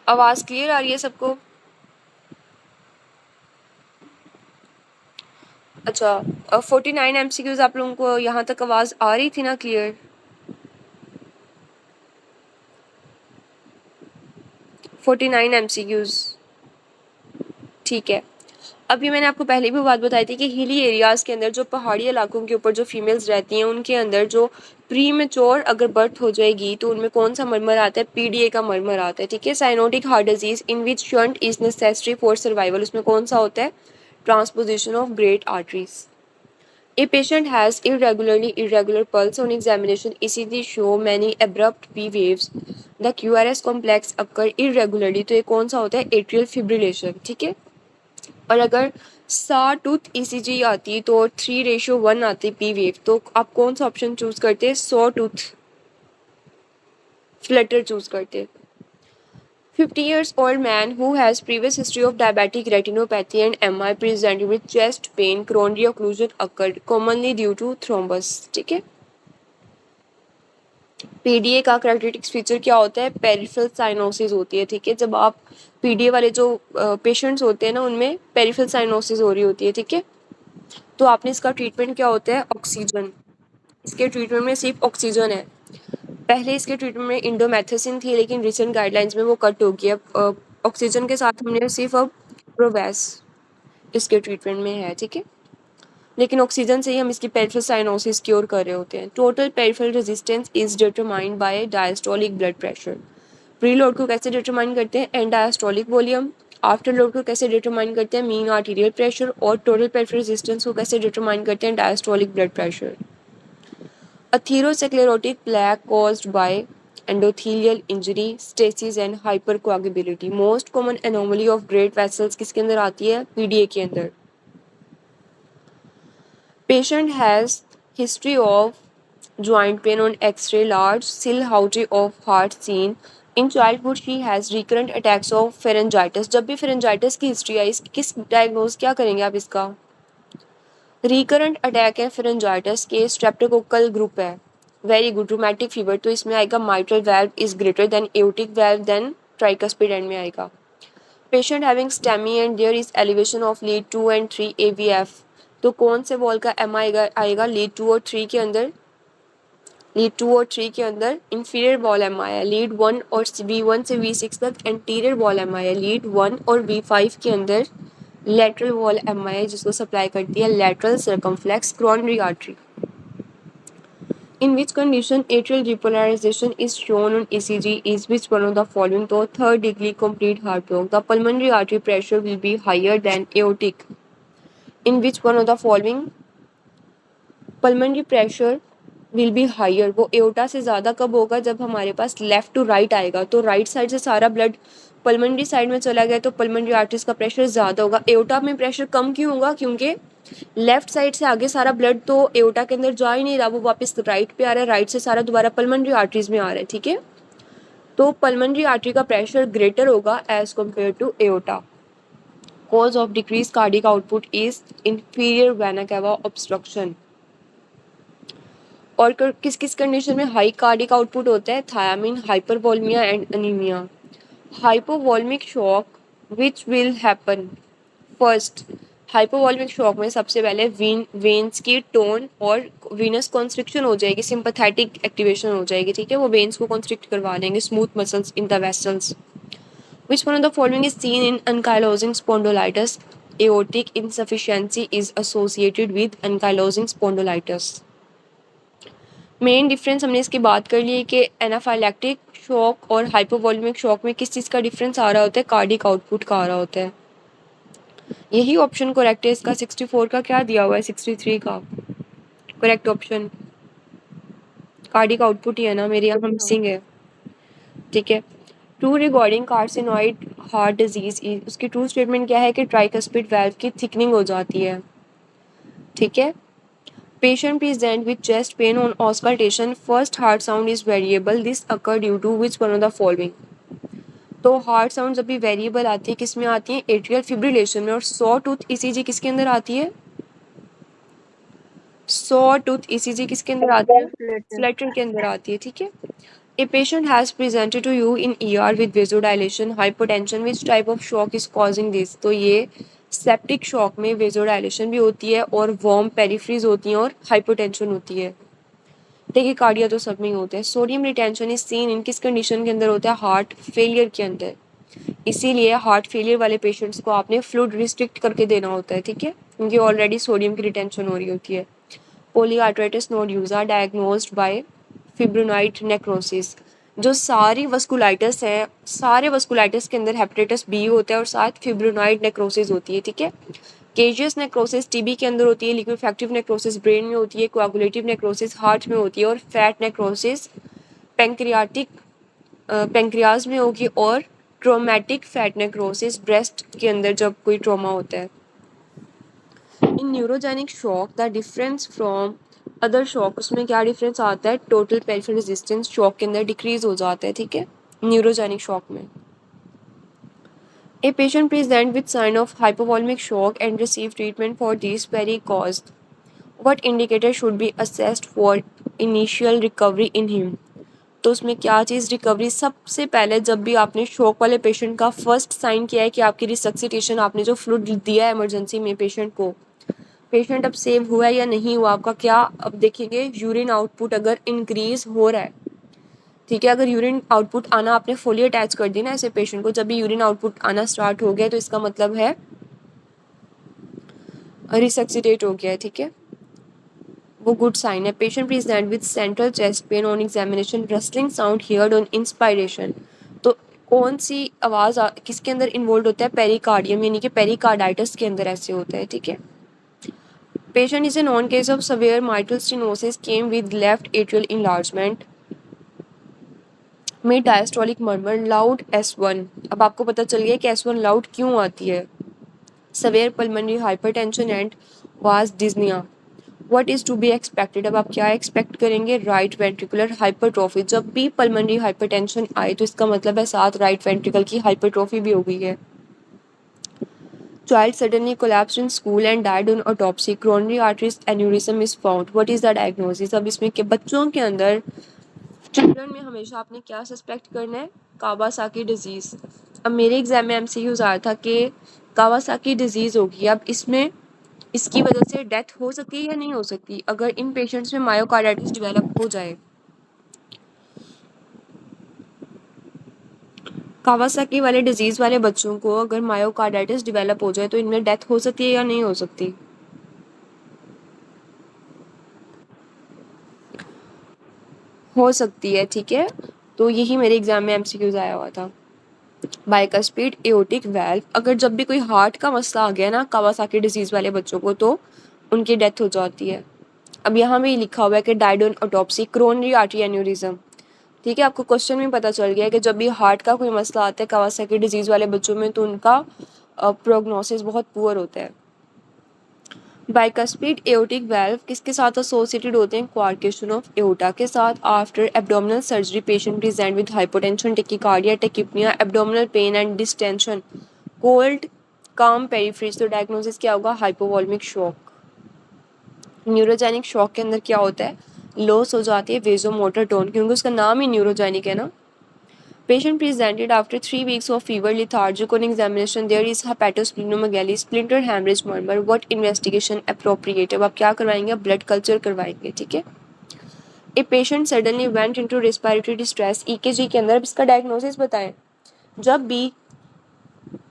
आवाज़ क्लियर आ रही है सबको? अच्छा, 49 एमसीक्यूज आप लोगों को यहाँ तक आवाज़ आ रही थी ना क्लियर? 49 एमसीक्यूज, ठीक है। अभी मैंने आपको पहले भी बात बताई थी कि हिली एरियाज़ के अंदर, जो पहाड़ी इलाकों के ऊपर जो फीमेल्स रहती हैं, उनके अंदर जो प्रीमेच्योर अगर बर्थ हो जाएगी तो उनमें कौन सा मरमर आता है? पीडीए का मरमर आता है। ठीक है, cyanotic heart disease in which shunt is necessary for survival, उसमें कौन सा होता है? Transposition of great arteries. A patient has irregular pulse on examination. ECG show many abrupt P waves. The QRS complex occur irregularly. तो ये कौन सा होता है? Atrial fibrillation. ठीक है, और अगर सा टूथ ECG आती है तो 3:1 आती है पी वेव, तो आप कौन सा ऑप्शन चूज करते हैं? सॉ टूथ फ्लटर चूज करते हैं। 50 years old man who has previous history of diabetic retinopathy and MI presented with chest pain, coronary occlusion occurred commonly due to thrombus. ठीक है, पीडीए का कैरेक्टरिस्टिक्स फीचर क्या होता है? पेरिफेरल साइनोसिस होती है। ठीक है, जब आप पीडीए वाले जो पेशेंट्स होते हैं ना, उनमें पेरिफेरल साइनोसिस हो रही होती है। ठीक है, तो आपने इसका ट्रीटमेंट क्या होता है? ऑक्सीजन। इसके ट्रीटमेंट में सिर्फ ऑक्सीजन है। पहले इसके ट्रीटमेंट में इंडोमेथासिन थी, लेकिन रिसेंट गाइडलाइंस में वो कट हो गया। ऑक्सीजन के साथ हमने सिर्फ अब प्रोवेस इसके ट्रीटमेंट में है। ठीक है, लेकिन ऑक्सीजन से ही हम इसकी पेरिफेरल साइनोसिस क्योर कर रहे होते हैं। Total peripheral resistance is determined by diastolic blood pressure. Pre load को कैसे डिटरमाइन करते हैं? And diastolic volume. After load को कैसे डिटरमाइन करते हैं? Mean arterial pressure. और टोटल पेरिफेरल रेजिस्टेंस को कैसे डिटरमाइन करते हैं? Diastolic blood pressure. Atherosclerotic plaque caused by endothelial injury, stasis and hypercoagulability. Most common anomaly of great vessels किसके अंदर आती है? पीडीए के अंदर। Patient has history of joint pain on X-ray, large silhouette of heart seen. In childhood, she has recurrent attacks of pharyngitis. जब भी pharyngitis की हिस्ट्री आई, किस डायग्नोज क्या करेंगे आप इसका? रिकरेंट अटैक है pharyngitis के, स्ट्रेप्टोकोकल ग्रुप है. Very good. रूमेटिक फीवर, तो इसमें आएगा mitral valve is greater than aortic valve, then tricuspid end में आएगा. Patient having STEMI and there is elevation of lead 2 and 3 AVF. तो कौन से वॉल का एम आएगा लीड 2 और 3 के अंदर? लीड 2 और 3 के अंदर इंफीरियर वॉल एम है. लीड 1 और V1 से V6 तक एंटीरियर वॉल एम है. लीड 1 और V5 के अंदर लेटरल वॉल एम है, जिसको सप्लाई करती है lateral circumflex coronary artery. In which condition atrial repolarization is shown on ECG is which one of the following? तो third degree complete heart block. The pulmonary artery pressure will be higher than aortic. In which one of the following? Pulmonary pressure will be higher. वो एओटा से ज़्यादा कब होगा? जब हमारे पास लेफ्ट टू राइट आएगा, तो राइट साइड से सारा ब्लड पल्मनरी साइड में चला गया, तो पल्मनरी आर्टरीज का प्रेशर ज़्यादा होगा. एओटा में प्रेशर कम क्यों होगा? क्योंकि लेफ्ट साइड से आगे सारा ब्लड तो एओटा के अंदर जा ही नहीं रहा, वो वापस राइट पे आ रहा है, राइट से सारा दोबारा पल्मनरी आर्टरीज में आ रहा है. ठीक है, तो पल्मनरी आर्टरी का प्रेशर ग्रेटर होगा as compare to aorta. Cause of decrease cardiac output is inferior vena cava obstruction. और किस किस कंडीशन में हाई कार्डिक आउटपुट होता है? Thiamine, hypervolaemia and anaemia. Hypovolaemic shock which will happen first. Hypovolaemic shock में सबसे पहले वेन्स की टोन और वीनस कॉन्स्ट्रिक्शन हो जाएगी, सिंपैथेटिक एक्टिवेशन हो जाएगी. ठीक है, वो वेन्स को कॉन्स्ट्रिक्ट करवा देंगे, smooth muscles in the vessels. Which one of the following is seen in ankylosing spondylitis? Aortic insufficiency is associated with ankylosing spondylitis. Main difference हमने इसकी बात कर ली है कि एनाफाइलैक्टिक शॉक और हाइपोवोल्यूमिक शॉक में किस चीज़ का डिफरेंस आ रहा होता है? कार्डिक आउटपुट का आ रहा होता है. यही ऑप्शन करेक्ट है इसका. 64 का क्या दिया हुआ है? 63 का करेक्ट ऑप्शन कार्डिक आउटपुट ही है ना, मेरे यहाँ मिसिंग है. ठीक है. True regarding carcinoid heart disease, उसकी ट्रू स्टेटमेंट क्या है कि ट्राइकस्पिड वाल्व की थिकनिंग हो जाती है. ठीक है. Patient present with chest pain on auscultation. First heart sound is variable. This occur due to which one of the following? तो हार्ट साउंड जब भी वेरिएबल आती है, किस में आती है? एट्रियल फिब्रिलेशन में. और सॉ टूथ ईसीजी किसके अंदर आती है? सॉ टूथ ईसीजी किसके अंदर आती है? फ्लैटर के अंदर आती है. ठीक है. A patient has presented to you in ER with vasodilation, hypotension. Which type of shock is causing this? तो ये सेप्टिक शॉक में वेजोडाइलेशन भी होती है और वार्म पेरिफ्रीज होती हैं और हाइपोटेंशन होती है. टेकिकार्डिया तो सब में ही होता है. Sodium retention is seen in किस कंडीशन के अंदर होता है? हार्ट फेलियर के अंदर. इसीलिए हार्ट फेलियर वाले पेशेंट्स को आपने फ्लूइड रिस्ट्रिक्ट करके देना होता है. ठीक है, क्योंकि ऑलरेडी सोडियम की रिटेंशन हो रही होती है. पोलीआर्ट्राइटिस नोड्यूसा डायग्नोज्ड बाय फिब्रोनाइट नेक्रोसिस. जो सारी वस्कुलाइटिस है, सारे वस्कुलाइटिस के अंदर हेपेटाइटिस बी होता है और साथ फिब्रोनाइड नेक्रोसिस होती है. ठीक है. केजियस नेक्रोसिस टीबी के अंदर होती है. लिक्विफैक्टिव नेक्रोसिस ब्रेन में होती है. कोआगुलेटिव नेक्रोसिस हार्ट में होती है. और फैट नेक्रोसिस पैंक्रियाज में होगी. और ट्रोमेटिक फैट नेक्रोसिस ब्रेस्ट के अंदर जब कोई ट्रॉमा होता है. In neurogenic shock the difference from other shock, उसमें क्या डिफरेंस आता है? टोटल पेरिफेरल रेजिस्टेंस शॉक के अंदर डिक्रीज हो जाता है. ठीक है, न्यूरोजेनिक शॉक में. A patient present with sign of hypovolemic shock and receive treatment for this very cause. What indicator should be assessed for initial recovery in him? तो उसमें क्या चीज़ रिकवरी? सबसे पहले जब भी आपने शॉक वाले पेशेंट का फर्स्ट साइन किया है कि आपकी रिसक्सिटेशन, आपने जो फ्लूइड दिया है इमरजेंसी में पेशेंट को, पेशेंट अब सेव हुआ है या नहीं हुआ आपका, क्या अब देखेंगे? यूरिन आउटपुट अगर इंक्रीज हो रहा है. ठीक है, अगर यूरिन आउटपुट आना आपने फुली अटैच कर दी ना ऐसे पेशेंट को, जब भी यूरिन आउटपुट आना स्टार्ट हो गया तो इसका मतलब है रिसक्सिटेट हो गया है. ठीक है, वो गुड साइन है. Patient present with central chest pain on examination, rustling sound heard on inspiration. तो कौन सी आवाज़ किसके अंदर इन्वॉल्व होता है? पेरिकार्डियम, यानी कि पेरिकार्डाइटिस के अंदर ऐसे होता है. ठीक है. Patient is a known case of severe mitral stenosis, came with left atrial enlargement, में diastolic murmur, loud S1. अब आपको पता चल गया कि S1 loud क्यों आती है. Severe pulmonary hypertension and was dyspnea. What is to be expected, अब आप क्या एक्सपेक्ट करेंगे, राइट वेंट्रिकुलर हाइपरट्रोफी। जब भी पल्मोनरी हाइपरटेंशन आए तो इसका मतलब है साथ राइट वेंट्रिकल की हाइपरट्रोफी भी हो गई है। Child suddenly collapsed in school and died on autopsy. Coronary artery aneurysm is found. What is the diagnosis? अब इसमें के बच्चों के अंदर, चिल्ड्रन में हमेशा आपने क्या सस्पेक्ट करना है, कावासाकी डिजीज़। अब मेरे एग्जाम में MCQs आया था कि कावासाकी डिजीज़ होगी। अब इसमें इसकी वजह से डेथ हो सकती है या नहीं हो सकती अगर इन पेशेंट्स में मायोकार्डाइटिस डेवलप हो जाए। कावासाकी वाले डिजीज़ वाले बच्चों को अगर मायोकार्डाइटिस डेवलप हो जाए तो इनमें डेथ हो सकती है या नहीं हो सकती। हो सकती है, ठीक है। तो यही मेरे एग्जाम में MCQs आया हुआ था। बाइकास्पिड एओर्टिक वाल्व, अगर जब भी कोई हार्ट का मसला आ गया ना कावासाकी डिजीज़ वाले बच्चों को तो उनकी डेथ हो जाती है। अब यहाँ भी लिखा हुआ है कि died on autopsy coronary artery aneurysm, ठीक है। आपको क्वेश्चन में पता चल गया कि जब भी हार्ट का कोई मसला आता है कावासाकी डिजीज़ वाले बच्चों में तो उनका प्रोग्नोसिस बहुत पुअर होता है। बाइकास्पिड एओर्टिक वाल्व किसके साथ एसोसिएटेड होते हैं, क्वार्केशन ऑफ एओर्टा के साथ। After abdominal surgery patient present with hypotension, tachycardia, tachypnoea, abdominal pain and distension, cold काम पेरिफ्रेज। तो डायग्नोसिस क्या होगा, हाइपोवॉल्मिक शॉक। न्यूरोजेनिक शॉक के अंदर क्या होता है, लॉस हो जाती है वेजोमोटर टोन, क्योंकि उसका नाम ही न्यूरोजेनिक है ना। Patient presented after 3 weeks of fever, lethargic on examination. There is hepatosplenomegaly, splinter hemorrhage murmur. What investigation appropriate? अब आप क्या करवाएंगे, आप ब्लड कल्चर करवाएंगे, ठीक है। A patient suddenly went into respiratory distress. EKG के अंदर इसका डायग्नोसिस बताएं। जब भी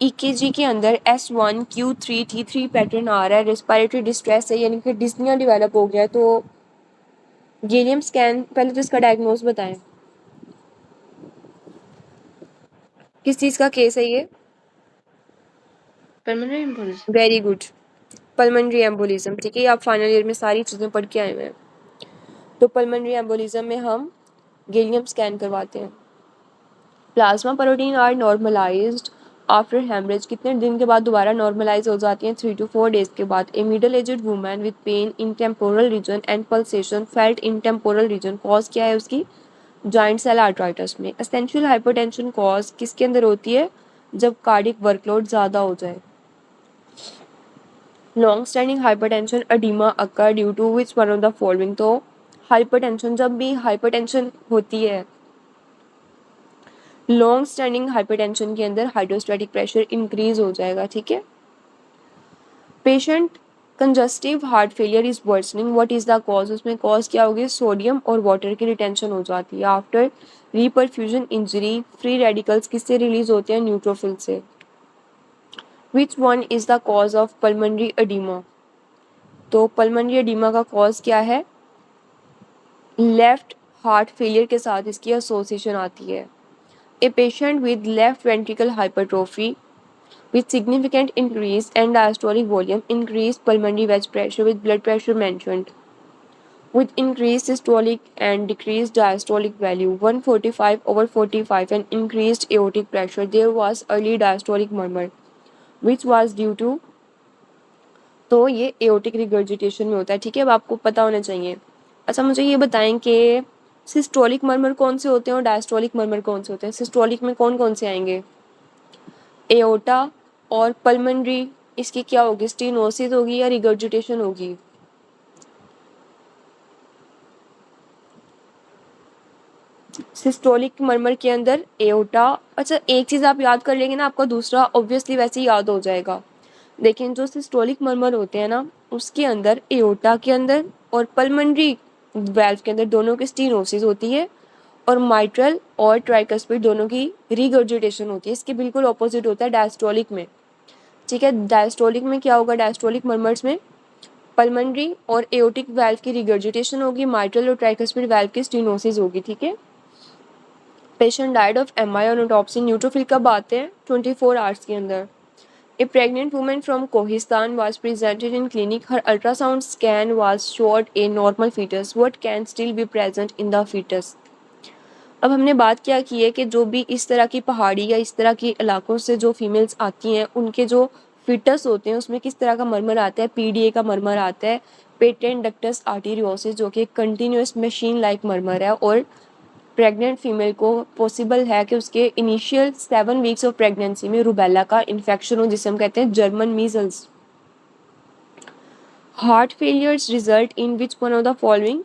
EKG के अंदर S1 Q3 T3 पैटर्न आ रहा है, रेस्पिरेटरी डिस्ट्रेस है यानी कि डिस्निया डेवलप हो गया है, तो गैलियम स्कैन, पहले तो इसका डायग्नोस बताएं। किस चीज़ का केस है ये,
Pulmonary embolism.
Very good, pulmonary embolism, ठीक है। आप फाइनल ईयर में सारी चीज़ें पढ़ के आए हुए हैं। तो पल्मोनरी एम्बोलिज्म में हम गैलियम स्कैन करवाते हैं। Plasma protein are normalised after haemorrhage, कितने दिन के बाद दोबारा नॉर्मलाइज हो जाती हैं, 3 to 4 डेज के बाद। A middle aged women with pain in temporal region and pulsation felt in temporal region, cause क्या है उसकी, जॉइंट सेल आर्थराइटिस में। एसेंशियल हाइपरटेंशन कॉज किसके अंदर होती है, जब कार्डिक वर्कलोड ज़्यादा हो जाए। Long standing hypertension oedema occur due to which one of the following, तो हाइपरटेंशन, जब भी हाइपरटेंशन होती है लॉन्ग स्टैंडिंग हाइपरटेंशन के अंदर हाइड्रोस्टैटिक प्रेशर इंक्रीज हो जाएगा, ठीक है। Patient congestive heart failure is worsening, what is the cause, उसमें कॉज क्या होगी, सोडियम और वाटर की रिटेंशन हो जाती है। After reperfusion injury free radicals किससे रिलीज होते हैं, न्यूट्रोफिल से। Which one is the cause of pulmonary oedema, तो पल्मोनरी एडिमा का कॉज क्या है, लेफ्ट हार्ट फेलियर के साथ इसकी एसोसिएशन आती है। A patient with left ventricle hypertrophy with significant increase in diastolic volume, increased pulmonary wedge pressure with blood pressure mentioned, with increased systolic and decreased diastolic value 145/45 and increased aortic pressure. There was early diastolic murmur, which was due to, तो ये aortic regurgitation में होता है, ठीक है। अब आपको पता होना चाहिए। अच्छा मुझे ये बताएं कि सिस्टोलिक मर्मर कौन से होते हैं और डायस्टोलिक मर्मर कौन से होते हैं। सिस्टोलिक में कौन कौन से आएंगे, एओर्टा और पल्मोनरी, इसकी क्या होगी, स्टेनोसिस होगी या रिगर्जिटेशन होगी। सिस्टोलिक मर्मर के अंदर एओर्टा, अच्छा एक चीज़ आप याद कर लेंगे ना, आपका दूसरा ऑब्वियसली वैसे ही याद हो जाएगा। लेकिन जो सिस्टोलिक मर्मर होते हैं ना उसके अंदर एओर्टा के अंदर और पल्मोनरी वेल्व के अंदर दोनों की स्टेनोसिस होती है और माइट्रल और ट्राइकस्पिड दोनों की रिगर्जिटेशन होती है। इसके बिल्कुल ऑपोजिट होता है डायस्टोलिक में, ठीक है। डायस्टोलिक में क्या होगा, डायस्टोलिक मर्मर्स में पल्मोनरी और एओर्टिक वाल्व की रिगर्जिटेशन होगी, माइट्रल और ट्राइकस्पिड वाल्व की स्टेनोसिस होगी, ठीक है। पेशेंट डाइड ऑफ एमआई और ऑटोप्सी, न्यूट्रोफिल कब आते हैं, 24 आवर्स के अंदर। A pregnant women from Kohistan was presented in clinic. Her ultrasound scan was showed a normal fetus. What can still be present in the fetus? अब हमने बात क्या की है कि जो भी इस तरह की पहाड़ी या इस तरह के इलाकों से जो फीमेल्स आती हैं उनके जो फिटस होते हैं उसमें किस तरह का मरमर आता है, पीडीए का मरमर आता है, पेटेंट डक्टस आर्टीरियोसिस जो कि कंटिन्यूस मशीन लाइक मरमर है, और प्रेग्नेंट फीमेल को पॉसिबल है कि उसके इनिशियल 7 वीक्स ऑफ प्रेगनेंसी में रूबेला का इन्फेक्शन हो, जिसे हम कहते हैं German measles. Heart failures result in which one of the following.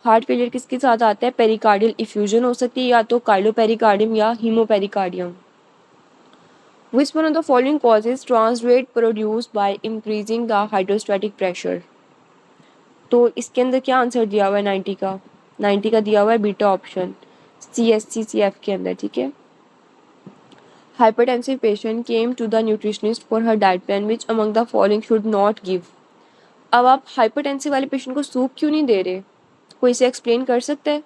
Heart failure किसके साथ आता है? पेरिकार्डियल इफ्यूजन हो सकती है, या तो काइलोपेरिकार्डियम या haemopericardium. Which one of the following causes transudate produce by increasing the hydrostatic pressure. तो इसके अंदर क्या आंसर दिया हुआ है 90 का? 90 का दिया हुआ है बीटा ऑप्शन, CSCCF के अंदर, ठीक है। Hypertensive patient came to the nutritionist for her diet plan, which among the following should not give। अब आप हाइपरटेंसिव वाले पेशेंट को सूप क्यों नहीं दे रहे? कोई इसे एक्सप्लेन कर सकता है?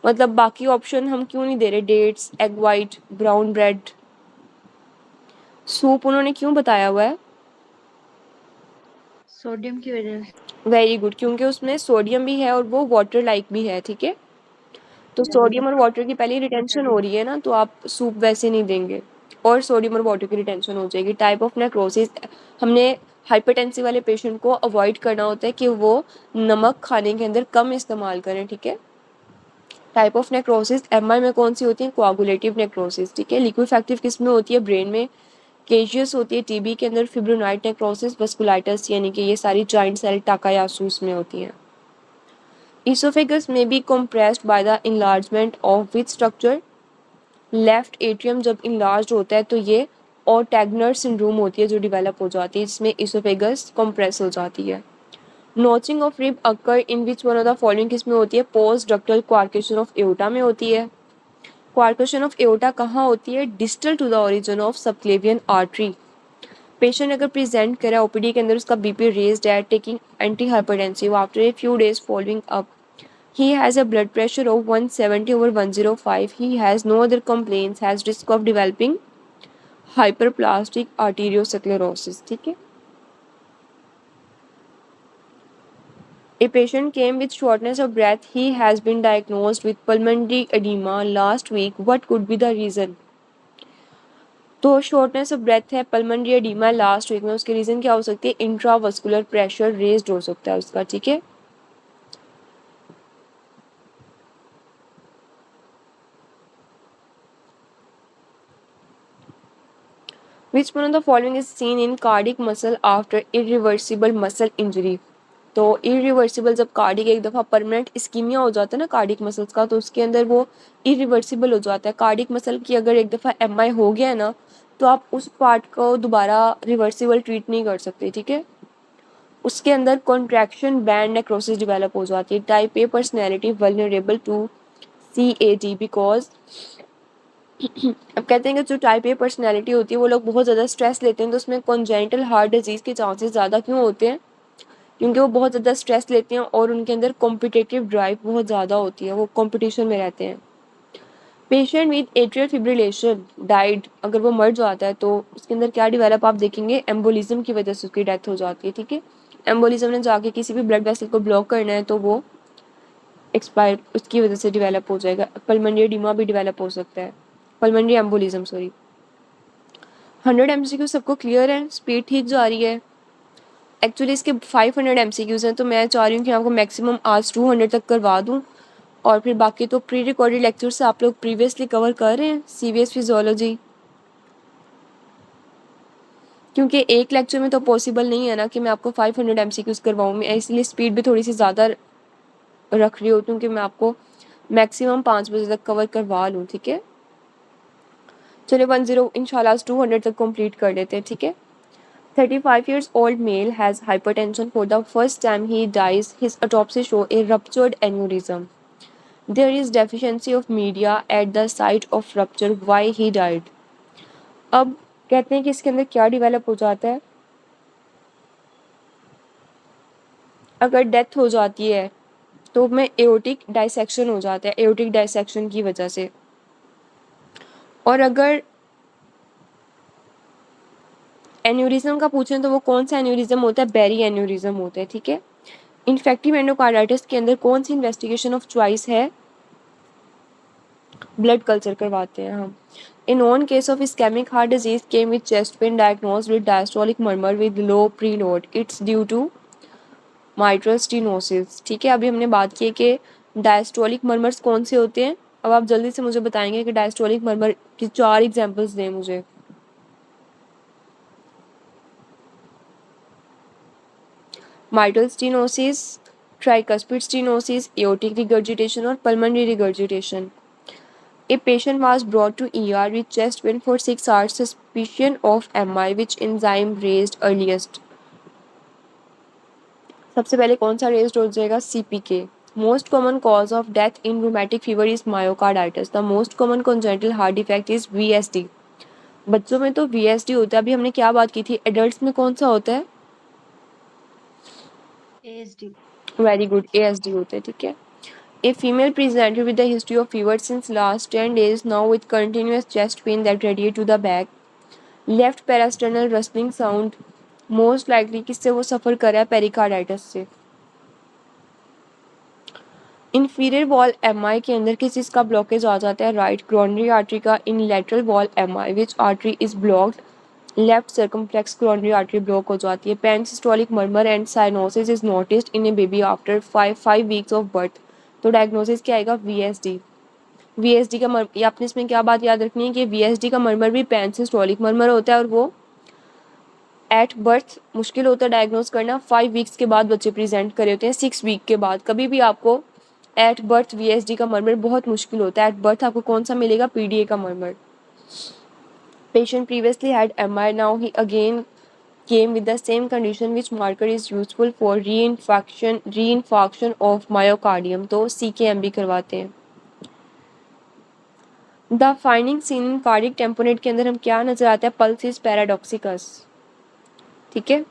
मतलब बाकी ऑप्शन हम क्यों नहीं दे रहे? Dates, egg white, brown bread, soup उन्होंने क्यों बताया हुआ है?
सोडियम की वजह से।
वेरी गुड, क्योंकि उसमें सोडियम भी है और वो वाटर लाइक भी है, ठीक है। तो सोडियम और वाटर की पहले रिटेंशन हो रही है ना, तो आप सूप वैसे नहीं देंगे, और सोडियम और वाटर की रिटेंशन हो जाएगी। टाइप ऑफ नेक्रोसिस, हमने हाइपरटेंसिव वाले पेशेंट को अवॉइड करना होता है कि वो नमक खाने के अंदर कम इस्तेमाल करें, ठीक है। टाइप ऑफ नेक्रोसिस एमआई में कौन सी होती है? कोआगुलेटिव नेक्रोसिस, ठीक है। लिक्विफैक्टिव किस में होती है? ब्रेन में। केशियस होती है टीबी के अंदर। फिब्रोनाइट नेक्रोसिस, वस्कुलाइटिस यानी कि ये सारी जॉइंट सेल टाकायासूस में होती हैं। Esophagus may be compressed by the enlargement of which structure? Left atrium जब इंलार्ज होता है तो ये ऑटैगनर सिंड्रोम होती है जो डेवलप हो जाती है, जिसमें इसोफेगस कंप्रेस हो जाती है। Notching of rib occur in which one of the following किस में होती है? Post ductal coarctation of aorta में होती है। क्वार्केशन ऑफ एओर्टा कहाँ होती है? Distal to the origin of subclavian artery. Patient अगर प्रेजेंट करा ओपीडी के अंदर, उसका बीपी रेज्ड है, taking anti hypertensive after a few days following up, he has a blood pressure of 170/105, he has no other complaints, has risk of developing hyperplastic arteriosclerosis, ठीक है। A patient came with shortness of breath, he has been diagnosed with pulmonary edema last week, what could be the reason? तो शॉर्टनेस ऑफ ब्रेथ है, पल्मोनरी एडीमा लास्ट वीक में, उसके रीजन क्या हो सकती है? इंट्रावस्कुलर प्रेशर रेज्ड हो सकता है उसका, ठीक है। Which one of the following is seen in cardiac muscle after irreversible muscle injury? तो इरिवर्सिबल जब कार्डिक एक दफ़ा परमानेंट इस्कीमिया हो जाता है ना कार्डिक मसल्स का, तो उसके अंदर वो इरिवर्सिबल हो जाता है। कार्डिक मसल की अगर एक दफ़ा एमआई हो गया है ना, तो आप उस पार्ट को दोबारा रिवर्सिबल ट्रीट नहीं कर सकते, ठीक है। उसके अंदर कॉन्ट्रैक्शन बैंड नेक्रोसिस डेवलप हो जाती है। Type A personality vulnerable to CAD because अब कहते हैं कि जो टाइप ए पर्सनैलिटी होती है वो लोग बहुत ज़्यादा स्ट्रेस लेते हैं, तो उसमें कॉन्जेनिटल हार्ट डिजीज़ के चांसेस ज़्यादा क्यों होते हैं? क्योंकि वो बहुत ज़्यादा स्ट्रेस लेते हैं और उनके अंदर कॉम्पिटिटिव ड्राइव बहुत ज़्यादा होती है, वो कॉम्पिटिशन में रहते हैं। Patient with atrial fibrillation died, अगर वो मर जाता है तो उसके अंदर क्या डेवलप आप देखेंगे? एम्बोलिज्म की वजह से उसकी डेथ हो जाती है, ठीक है। एम्बोलिज्म ने जाके किसी भी ब्लड वेसल को ब्लॉक करना है तो वो एक्सपायर उसकी वजह से डेवलप हो जाएगा। पल्मोनरी एडिमा भी डेवलप हो सकता है, पल्मोनरी एम्बोलिज्म, सॉरी। 100 MCQ सबको क्लियर है? स्पीड ठीक जा रही है? एक्चुअली इसके 500 MCQs हैं, तो मैं चाह रही हूँ कि आपको मैक्सिमम आज 200 तक करवा दूँ, और फिर बाकी तो प्री रिकॉर्डेड लेक्चर से आप लोग प्रीवियसली कवर कर रहे हैं CVS फिजियोलॉजी, क्योंकि एक लेक्चर में तो पॉसिबल नहीं है ना कि मैं आपको 500 MCQs करवाऊँ। मैं इसलिए स्पीड भी थोड़ी सी ज़्यादा रख रही होती हूँ कि मैं आपको मैक्सिमम 5 बजे तक कवर करवा लूँ, ठीक है। चलिए 10 इंशाल्लाह 200 तक कंप्लीट कर लेते हैं, ठीक है। 35 years old male has hypertension for the first time he dies. His autopsy show a ruptured aneurysm. There is deficiency of media at the site of rupture. Why he died? अब कहते हैं कि इसके अंदर क्या डेवलप हो जाता है? अगर डेथ हो जाती है तो में एओर्टिक डाइसेक्शन हो जाता है, एओर्टिक डाइसेक्शन की वजह से। और अगर एन्यूरिज्म का पूछें तो वो कौन सा एन्यूरिज्म होता है? बेरी एन्यूरिज्म होता है, ठीक है। इन्फेक्टिव एंडोकार्डाइटिस के अंदर कौन सी इन्वेस्टिगेशन ऑफ चॉइस है? ब्लड कल्चर करवाते हैं हम। A known case of ischaemic heart disease came with chest pain diagnosed with diastolic murmur with low preload, it's due to mitral stenosis. ठीक है, अभी हमने बात की है कि डायस्टोलिक मर्मर्स कौन से होते हैं। अब आप जल्दी से मुझे बताएंगे कि डायस्टोलिक मर्मर की 4 एग्जांपल्स दें मुझे। Mitral stenosis, tricuspid stenosis, aortic regurgitation और pulmonary regurgitation. A patient was brought to ER with chest pain for 6 hours, suspicion of MI, which enzyme raised earliest? सबसे पहले कौन सा रेज्ड हो जाएगा? CPK। Most common cause of death in rheumatic fever is myocarditis. The most common congenital heart defect is VSD। बच्चों में तो VSD होता है। अभी हमने क्या बात की थी? एडल्ट्स में कौन सा होता है?
ASD.
वेरी गुड, ASD होता है। ठीक है। A female presented with a history of fever since last 10 days now with continuous chest pain that radiate to the back, left parasternal rustling sound, most likely किससे वो सफ़र कर रहा है? पेरिकार्डाइटिस से। इंफीरियर वॉल MI के अंदर किस चीज़ का ब्लॉकेज आ जाता है? राइट कोरोनरी आर्टरी का। In lateral wall MI which artery is blocked? Left circumflex coronary artery block हो जाती है। Pansystolic murmur and cyanosis is noticed in a baby after 5 weeks of birth. तो डायग्नोसिस क्या आएगा? VSD। VSD का ये आपने इसमें क्या बात याद रखनी है कि VSD का मर्मर भी पैनसिस्टोलिक मर्मर होता है और वो एट बर्थ मुश्किल होता है डायग्नोज करना। 5 वीक्स के बाद बच्चे प्रेजेंट करे होते हैं, 6 वीक के बाद। कभी भी आपको एट बर्थ VSD का मर्मर बहुत मुश्किल होता है। एट बर्थ आपको कौन सा मिलेगा? PDA का murmur. Patient previously had MI, now he again came with the same condition which marker is useful for reinfarction of myocardium। तो CKMB करवाते हैं। The finding seen in cardiac tamponade के अंदर हम क्या नजर आता है? Pulse is paradoxus. ठीक है।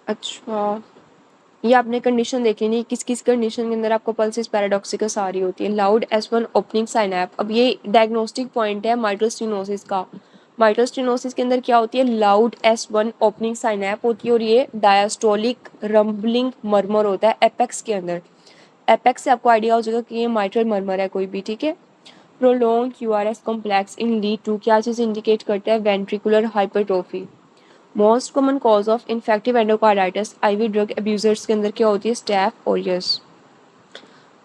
अच्छा, ये आपने कंडीशन देख लेनी, किस किस कंडीशन के अंदर आपको पल्सिस पैराडॉक्सिकस आ रही होती है। Loud S1 opening snap. अब ये डायग्नोस्टिक पॉइंट है माइट्रल स्टेनोसिस का। माइट्रल स्टेनोसिस के अंदर क्या होती है? लाउड S1 ओपनिंग साइनैप होती है और ये डायस्टोलिक रम्बलिंग मर्मर होता है एपेक्स के अंदर। एपेक्स से आपको आइडिया हो जाएगा कि ये माइट्रल मर्मर है कोई भी। ठीक है। Prolong QRS complex in lead two क्या चीज़ इंडिकेट करता है? Ventricular hypertrophy. Most common cause of infective endocarditis IV drug abusers के अंदर क्या होती है? Staph aureus.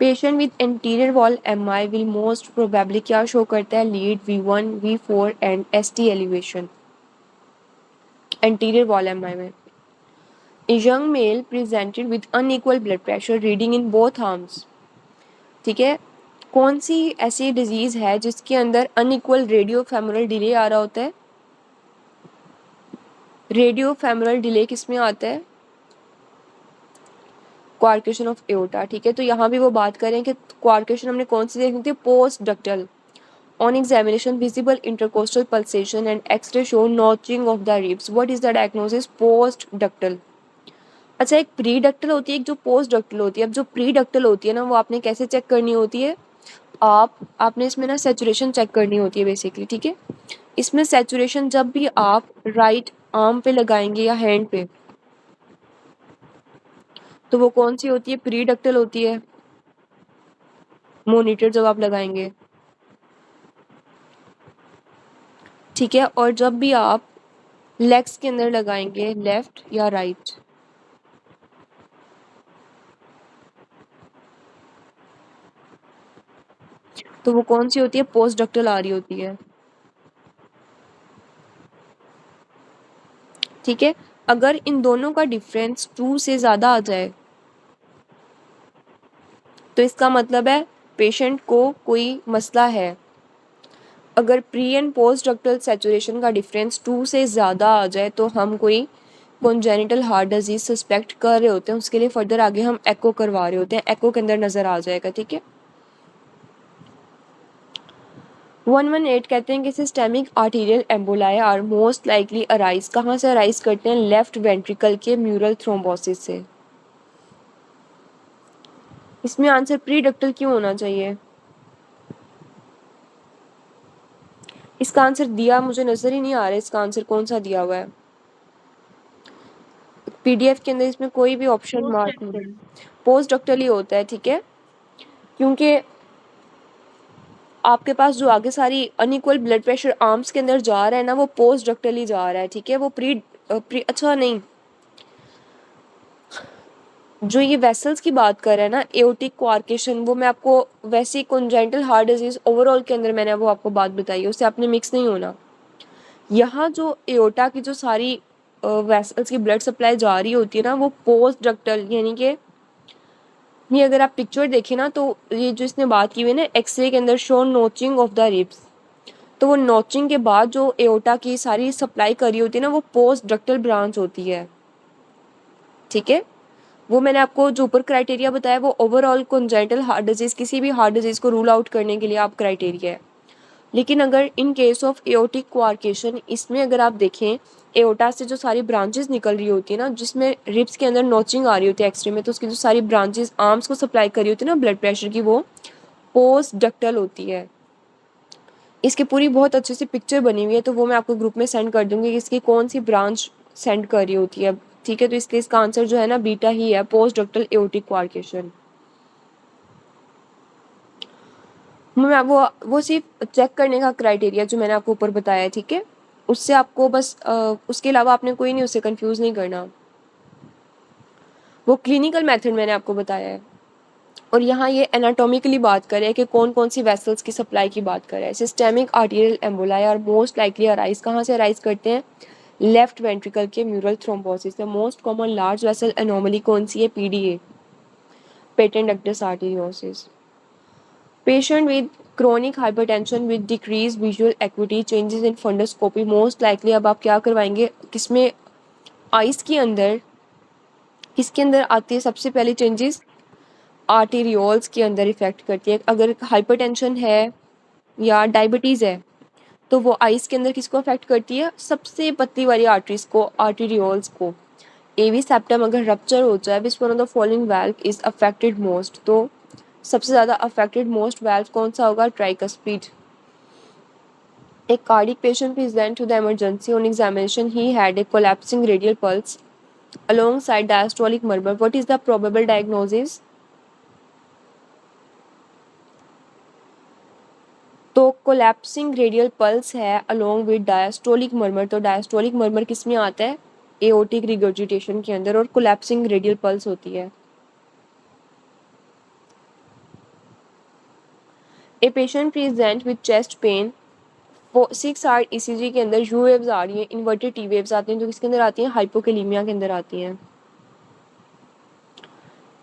Patient with anterior wall MI will most probably क्या शो करता है? Lead V1 V4 and ST elevation anterior wall MI में। Young male presented with unequal blood pressure reading in both arms. ठीक है। कौन सी ऐसी डिजीज है जिसके अंदर अनइक्वल रेडियो फेमोरल डिले आ रहा होता है? रेडियो फेमोरल डिले किस में आता है? Coarctation of aorta. ठीक है। तो यहाँ भी वो बात करें कि क्वार्केशन हमने कौन सी देखनी थी? Post ductal. On examination visible intercostal pulsation and X ray show notching of the ribs. What is the diagnosis? Post ductal. अच्छा, एक प्री डक्टल होती है, एक जो पोस्ट डक्टल होती है। अब जो प्री डक्टल होती है ना, वो आपने कैसे चेक करनी होती है? आपने इसमें ना सेचुरेशन चेक करनी होती है बेसिकली। ठीक है। इसमें सेचुरेशन जब भी आप राइट आर्म पे लगाएंगे या हैंड पे, तो वो कौन सी होती है? प्री डक्टल होती है। मॉनिटर जब आप लगाएंगे। ठीक है। और जब भी आप लेग्स के अंदर लगाएंगे, लेफ्ट या राइट, तो वो कौन सी होती है? पोस्ट डक्टल आ रही होती है। ठीक है। अगर इन दोनों का डिफरेंस 2 से ज़्यादा आ जाए तो इसका मतलब है पेशेंट को कोई मसला है। अगर pre and post ductal saturation का डिफरेंस 2 से ज़्यादा आ जाए तो हम कोई कॉन्जेनिटल हार्ट डिजीज सस्पेक्ट कर रहे होते हैं। उसके लिए फर्दर आगे हम एको करवा रहे होते हैं। एको के अंदर नज़र आ जाएगा। ठीक है। 118 कहते हैं कि systemic arterial emboli are most likely arise कहाँ से अराइज करते हैं? लेफ्ट वेंट्रिकल के म्यूरल थ्रोम्बोसिस से। इसमें आंसर प्री डक्टल क्यों होना चाहिए? इसका आंसर दिया मुझे नजर ही नहीं आ रहा है। इसका आंसर कौन सा दिया हुआ है PDF के अंदर? इसमें कोई भी ऑप्शन
Post
मार्क नहीं।
ductal.
पोस्ट डक्टल ही होता है। ठीक है। क्योंकि आपके पास जो आगे सारी अनइक्वल ब्लड प्रेशर आर्म्स के अंदर जा रहा है ना, वो पोस्ट डक्टल ही जा रहा है। ठीक है। वो प्री अच्छा नहीं, जो ये वेसल्स की बात कर रहे हैं ना, एओर्टिक क्वार्केशन, वो मैं आपको वैसे ही कॉन्जेनिटल हार्ट डिजीज ओवरऑल के अंदर मैंने वो आपको बात बताई है, उससे आपने मिक्स नहीं होना। यहाँ जो एओर्टा की जो सारी वेसल्स की ब्लड सप्लाई जा रही होती है ना, वो पोस्ट डक्टल, यानी कि ये अगर आप पिक्चर देखें ना, तो ये जो इसने बात की हुई है ना, एक्सरे के अंदर show notching of the ribs, तो वो नोचिंग के बाद जो एओर्टा की सारी सप्लाई करी होती है ना, वो पोस्ट डक्टल ब्रांच होती है। ठीक है, वो मैंने आपको जो ऊपर क्राइटेरिया बताया वो ओवरऑल कॉन्जेनिटल हार्ट डिजीज, किसी भी हार्ट डिजीज को रूल आउट करने के लिए आप क्राइटेरिया है। लेकिन अगर इन केस ऑफ एओर्टिक क्वार्केशन, इसमें अगर आप देखें, एओर्टा से जो सारी ब्रांचेस निकल रही होती है ना, जिसमें रिब्स के अंदर नोचिंग आ रही होती है एक्सरे में, तो उसकी जो सारी ब्रांचेस आर्म्स को सप्लाई करी होती है ना ब्लड प्रेशर की, वो पोस्ट डक्टल होती है। इसकी पूरी बहुत अच्छे से पिक्चर बनी हुई है, तो वो मैं आपको ग्रुप में सेंड कर दूंगी कि इसकी कौन सी ब्रांच सेंड कर रही होती है। ठीक है, तो इसलिए इसका आंसर जो है ना बीटा ही है, पोस्ट डक्टल एओर्टिक क्वार्केशन। मैं वो सिर्फ चेक करने का क्राइटेरिया जो मैंने आपको ऊपर बताया है, ठीक है, उससे आपको बस उसके अलावा आपने कोई नहीं, उससे कंफ्यूज नहीं करना। वो क्लिनिकल मेथड मैंने आपको बताया है। और यहाँ ये एनाटॉमिकली बात कर रहे हैं कि कौन कौन सी वेसल्स की सप्लाई की बात कर रहे हैं। सिस्टेमिक आर्टेरियल एम्बोलाई और मोस्ट लाइकली अराइज कहाँ से अराइज करते हैं? लेफ्ट वेंट्रिकल के mural thrombosis. The most common large vessel anomaly कौन सी है? PDA, patent ductus arteriosus. Patient with chronic hypertension with decrease visual equity, changes in fundoscopy, most likely अब आप क्या करवाएंगे, किसमें, आइस के अंदर, किसके अंदर आती है सबसे पहले चेंजेस? आर्टेरियोल्स के अंदर इफेक्ट करती है। अगर हाइपरटेंशन है या डायबिटीज़ है, तो वो आइस के अंदर किसको अफेक्ट करती है? सबसे पतली वाली आर्टरीज को, आर्टेरियोल्स को। एवी सेप्टम अगर रप्चर हो जाए, विच one of the following valve is affected most, तो सबसे ज़्यादा अफेक्टेड मोस्ट वाल्व कौन सा होगा? Tricuspid. A cardiac patient present to the emergency. On examination, he had a collapsing radial pulse alongside diastolic murmur. What is the probable diagnosis? तो कोलैप्सिंग रेडियल पल्स है अलोंग विद डायस्टोलिक मर्मर। तो डायस्टोलिक मर्मर किस में आता है? एओर्टिक रिगर्जिटेशन के अंदर, और कोलैप्सिंग रेडियल पल्स होती है। A patient present with chest pain, 6 hour ECG के अंदर यू वेव्स आ रही हैं, इन्वर्टेड टी वेव्स आती हैं, जो किसके अंदर आती हैं? हाइपोकैलिमिया के अंदर आती हैं।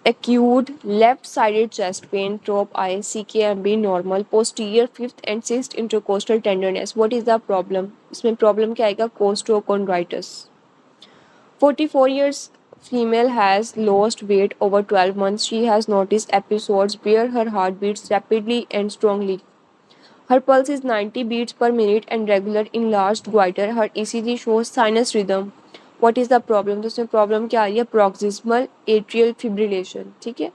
acute left-sided chest pain, TROP I, CKMB normal, posterior fifth and sixth intercostal tenderness. What is the problem? इसमें problem क्या आएगा? costochondritis. 44 years female has lost weight over 12 months. She has noticed episodes where her heart beats rapidly and strongly. Her pulse is 90 beats per minute and regular, enlarged goiter. Her ECG shows sinus rhythm. What is the problem? तो इसमें प्रॉब्लम क्या आ रही है? Paroxysmal atrial fibrillation. ठीक है,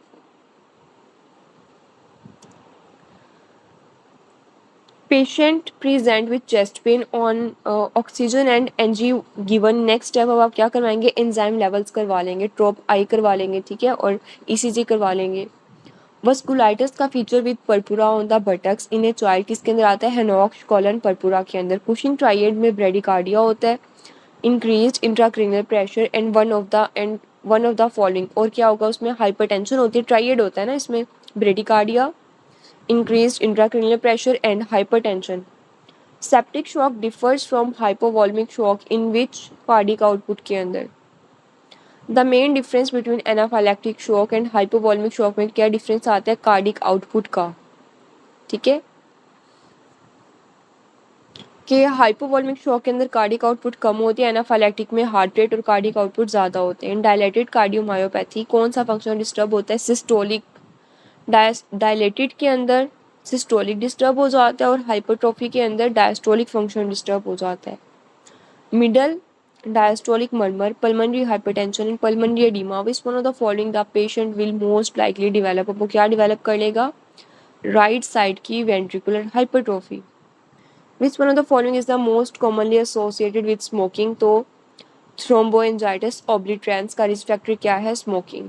patient present with chest pain on oxygen and NG given. Next step अब आप क्या करवाएंगे? एंजाइम लेवल्स करवा लेंगे, ट्रोप आई करवा लेंगे, ठीक है, और ईसीजी करवा लेंगे। वस्कुलाइटिस का feature with purpura on the buttocks in a child किसके अंदर आता है? हेनॉक्स कॉलन पर्पुरा के अंदर। कुशिंग ट्राइएड में ब्रेडिकार्डिया होता है, increased intracranial pressure and one of the following. और क्या होगा उसमें? हाइपरटेंशन होती है, ट्राइएड होता है ना इसमें, bradycardia, increased intracranial pressure and hypertension. Septic shock differs from hypovolemic shock in which cardiac output के अंदर? The main difference between anaphylactic shock and hypovolemic shock में क्या difference आता है? cardiac output का। ठीक है, कि हाइपोवॉल्मिक शॉक के अंदर कार्डिक आउटपुट कम होती है, एनाफाइलैक्टिक में हार्ट रेट और कार्डिक आउटपुट ज़्यादा होते हैं। डायलेटेड कार्डियोमायोपैथी कौन सा फंक्शन डिस्टर्ब होता है? सिस्टोलिक। डायलेटेड के अंदर सिस्टोलिक डिस्टर्ब हो जाता है और हाइपरट्रोफी के अंदर डायस्टोलिक फंक्शन डिस्टर्ब हो जाता है। Middle diastolic murmur, pulmonary hypertension and pulmonary oedema, which one of the following the patient will most likely develop. वो क्या डेवलप कर लेगा? राइट साइड की ventricular hypertrophy. Which one of the following is the most commonly associated with smoking? तो थ्रोम्बोएंजाइटिस ऑब्लिट्रेंस का रिस्क फैक्टर क्या है? स्मोकिंग।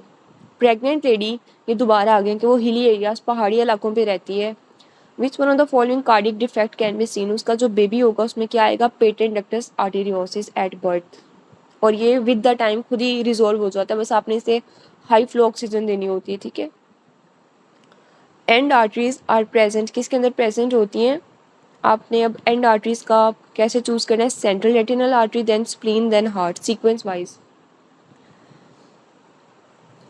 प्रेग्नेंट लेडी, ये दोबारा आ गए कि वो हिली एरियाज, पहाड़ी इलाकों पे रहती है। Which one of the following cardiac defect can be seen? उसका जो बेबी होगा उसमें क्या आएगा? Patent ductus arteriosus at birth. और ये विद द टाइम खुद ही रिजॉल्व हो जाता है, बस आपने इसे हाई फ्लो ऑक्सीजन देनी होती है, ठीक है। एंड आर्टरीज आर प्रेजेंट, किसके अंदर प्रेजेंट होती हैं? आपने अब एंड आर्टरीज का कैसे चूज करना है? Central retinal artery, then spleen, then heart, sequence wise.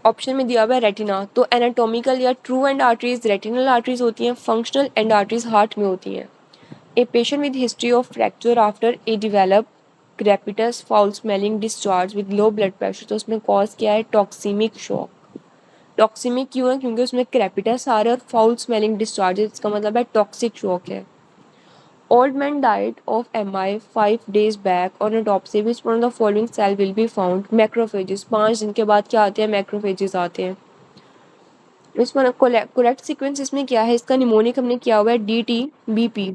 Option में दिया हुआ है रेटिना, तो एनाटॉमिकल या true end arteries retinal arteries होती हैं, फंक्शनल एंड आर्टरीज हार्ट में होती हैं। A patient with history of fracture after a develop crepitus foul smelling discharge with low blood pressure, तो उसमें कॉज क्या है? टॉक्सिमिक शॉक। टॉक्सिमिक क्यों है? क्योंकि उसमें क्रेपिटस आ रहा है और फाउल स्मेलिंग डिस्चार्ज, इसका मतलब है टॉक्सिक शॉक है। Old man died of MI 5 days back on autopsy. Which one of the following cell will be found? Macrophages. 5 दिन के बाद क्या आते हैं? मैक्रोफेजेस आते हैं। Which one correct sequence इसमें क्या है? इसका निमोनिक हमने किया हुआ है DTBP,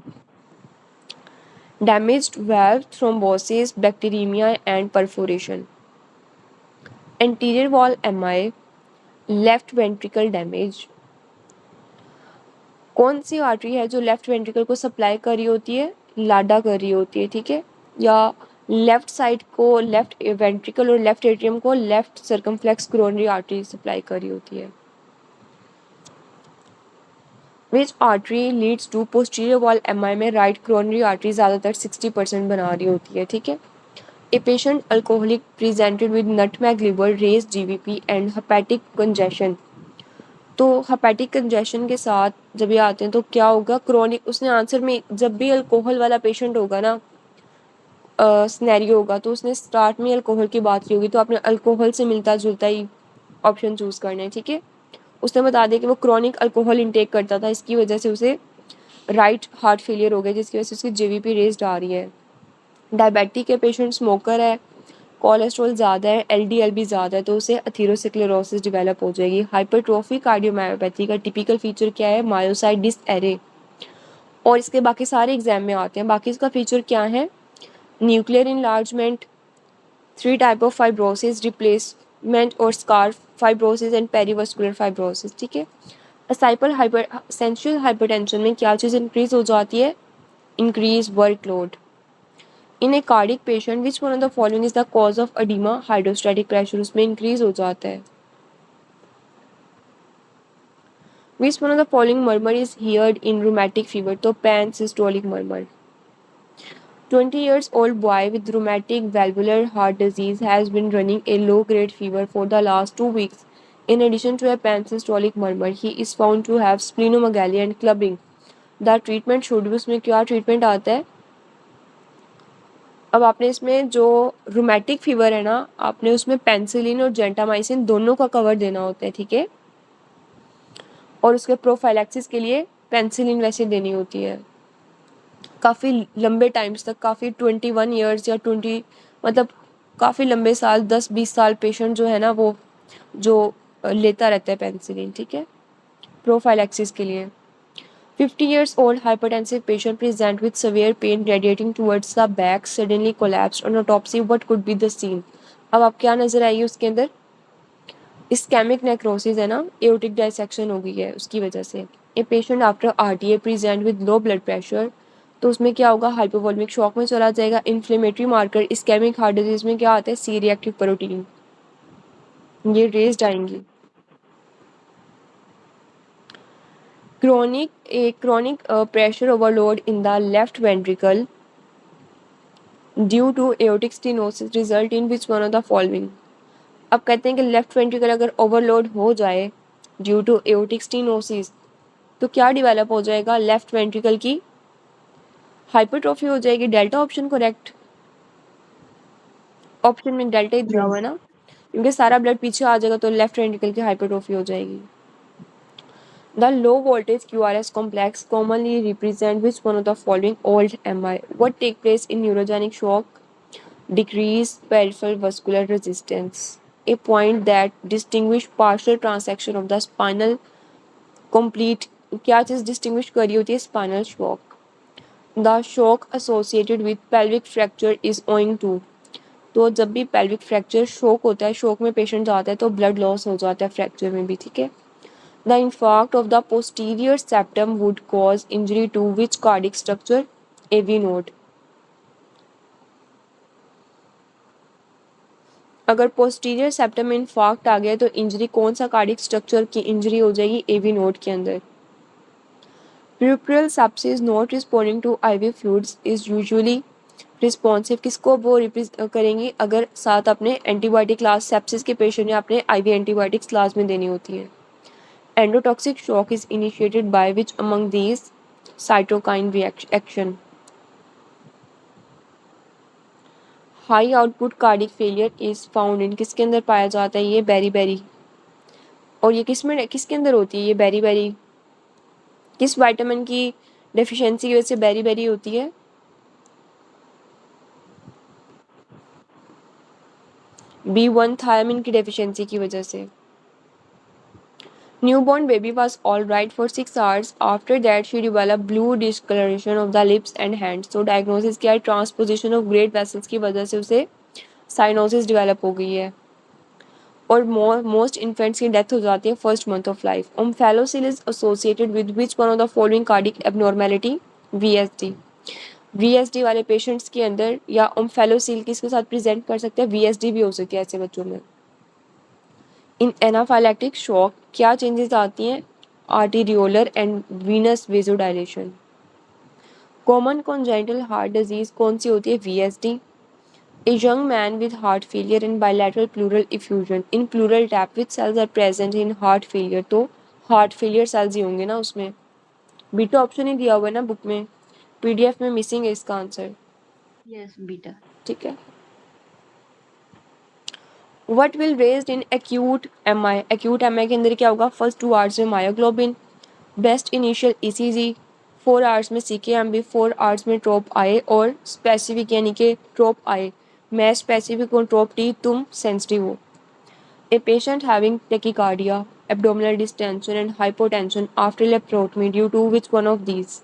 damaged valve, thrombosis, bacteremia and perforation. Anterior wall MI, left ventricle damage. कौन सी आर्टरी है जो लेफ्ट वेंट्रिकल को सप्लाई कर रही होती है? लाडा कर रही होती है, ठीक है। या लेफ्ट साइड को, लेफ्ट वेंट्रिकल और लेफ्ट एट्रियम को left circumflex coronary artery supply कर रही होती है। Which artery leads to posterior wall MI में राइट कोरोनरी आर्टरी ज़्यादातर 60% बना रही होती है, ठीक है। A patient alcoholic presented with nutmeg liver, raised JVP and hepatic congestion, तो हेपेटिक कंजेशन के साथ जब ये आते हैं तो क्या होगा? क्रोनिक, उसने आंसर में जब भी अल्कोहल वाला पेशेंट होगा ना, स्नैरियो होगा, तो उसने स्टार्ट में अल्कोहल की बात की होगी, तो आपने अल्कोहल से मिलता जुलता ही ऑप्शन चूज करना है, ठीक है। उसने बता दिया कि वो क्रॉनिक अल्कोहल इंटेक करता था, इसकी वजह से उसे राइट हार्ट फेलियर हो गया, जिसकी वजह से उसकी जेवीपी रेज्ड आ रही है। डायबिटिक के पेशेंट स्मोकर है, कोलेस्ट्रॉल ज़्यादा है, एलडीएल भी ज़्यादा है, तो उसे एथेरोस्क्लेरोसिस डेवलप हो जाएगी। हाइपरट्रोफी कार्डियोमायोपैथी का टिपिकल फीचर क्या है? मायोसाइट डिसएरे, और इसके बाकी सारे एग्जाम में आते हैं। बाकी इसका फीचर क्या है? Nuclear enlargement, 3 type of fibrosis, replacement और scar fibrosis and perivascular fibrosis, ठीक है। असाइपल हाइपर सेंशुअल हाइपरटेंशन में क्या चीज़ इंक्रीज हो जाती है? Increase workload. In a cardiac patient which one of the following is the cause of oedema? Hydrostatic pressure उसमें इंक्रीज हो जाता है। Which one of the following murmur is heard in rheumatic fever? तो pansystolic murmur. 20 years old boy with rheumatic valvular heart disease has been running a low grade fever for the last 2 weeks. In addition to a pansystolic murmur, he is found to have splenomegaly and clubbing. The treatment should be, उसमें क्या ट्रीटमेंट आता है? अब आपने इसमें जो रूमेटिक फीवर है ना, आपने उसमें पेंसिलिन और जेंटामाइसिन दोनों का कवर देना होता है, ठीक है। और उसके प्रोफाइलैक्सिस के लिए पेंसिलिन वैसे देनी होती है काफ़ी लंबे टाइम्स तक, काफ़ी 21 years या 20, मतलब काफ़ी लंबे साल, 10-20 साल पेशेंट जो है ना वो जो लेता रहता है पेंसिलिन, ठीक है, प्रोफाइलैक्सिस के लिए। 50 years old hypertensive patient present with severe pain radiating towards the back suddenly collapsed on autopsy, what could be the scene? अब आप क्या नजर आएगी उसके अंदर? इस्केमिक नेक्रोसिस है ना, एओर्टिक डायसेक्शन हो गई है उसकी वजह से। A patient after RTA present with low blood pressure, तो उसमें क्या होगा? हाइपोवोल्मिक शॉक में चला जाएगा। Inflammatory marker ischaemic heart disease में क्या आता है? सी रिएक्टिव प्रोटीन, ये रेज्ड आएंगी। Chronic pressure overload in the left ventricle due to aortic stenosis result in which one of the following? अब कहते हैं कि लेफ्ट वेंट्रिकल अगर ओवरलोड हो जाए ड्यू टू एओर्टिक स्टेनोसिस, तो क्या डेवलप हो जाएगा? लेफ्ट वेंट्रिकल की हाइपरट्रोफी हो जाएगी। Delta option correct. ऑप्शन में डेल्टा ही दिया हुआ है ना, क्योंकि सारा ब्लड पीछे आ जाएगा तो लेफ्ट वेंट्रिकल की हाइपरट्रोफी हो जाएगी। The low voltage QRS complex commonly represent which one of the following old MI? What take place in neurogenic shock? Decrease peripheral vascular resistance, a point that distinguish partial transection of the spinal complete, क्या चीज़ डिस्टिंग्विश करी होती है? Spinal shock. The shock associated with pelvic fracture is owing to, तो जब भी पेल्विक फ्रैक्चर शॉक होता है, शॉक में पेशेंट जाता है तो ब्लड लॉस हो जाता है फ्रैक्चर में भी, ठीक है। The infarct of the posterior septum would cause injury to which cardiac structure? AV node. अगर पोस्टीरियर सेप्टम में इंफाक्ट आ गया तो इंजरी कौन सा कार्डियक स्ट्रक्चर की इंजरी हो जाएगी, एवी नोड के अंदर। Peripheral sepsis not responding to IV fluids is usually responsive किसको वो करेंगी, अगर साथ अपने एंटीबायोटिक क्लास सेप्सिस के पेशेंट ने अपने आईवी एंटीबायोटिक्स क्लास में देनी होती है। Endotoxic shock is initiated by which among these cytokine reaction. High output cardiac failure is found in किसके अंदर पाया जाता है, ये बेरी और ये किसके अंदर होती है, ये बेरी किस विटामिन की डेफिशिएंसी की वजह से बेरी होती है, B1 थायमिन की डेफिशिएंसी की वजह से। Newborn baby was all right for 6 hours. After that, she developed blue discoloration of the lips and hands. तो diagnosis क्या है, ट्रांसपोजिशन ऑफ ग्रेट वेसल्स की वजह से उसे साइनोसिस डेवलप हो गई है और मोस्ट इन्फेंट्स की डेथ हो जाती है first month of life. Omphalocele is associated with which one of the following cardiac abnormality, VSD। VSD वाले पेशेंट्स के अंदर या ओम्फेलोसिल किसके साथ प्रेजेंट कर सकते हैं, VSD भी हो सकती है ऐसे बच्चों में। इन एनाफाइलैक्टिक शॉक क्या चेंजेस आती हैं, arteriolar and venous vasodilation. Common congenital heart disease कौन सी होती है, VSD। A young man with heart failure and bilateral pleural effusion in pleural tap which cells are present in heart failure, तो heart failure cells ही होंगे ना उसमें, बीटा ऑप्शन ही दिया हुआ है ना बुक में, PDF में मिसिंग है इसका आंसर।
Yes, beta.
ठीक है। What will raised in acute MI, acute MI के अंदर क्या होगा, फर्स्ट 2 आवर्स में myoglobin, best initial ECG, 4 hours में CKMB, 4 आवर्स में ट्रोप आए और स्पेसिफिक यानी कि ट्रोप आए, मैं स्पेसिफिक और ट्रोप टी तुम सेंसिटिव हो। A patient having tachycardia, abdominal distension and hypotension after laparotomy due to which one of these,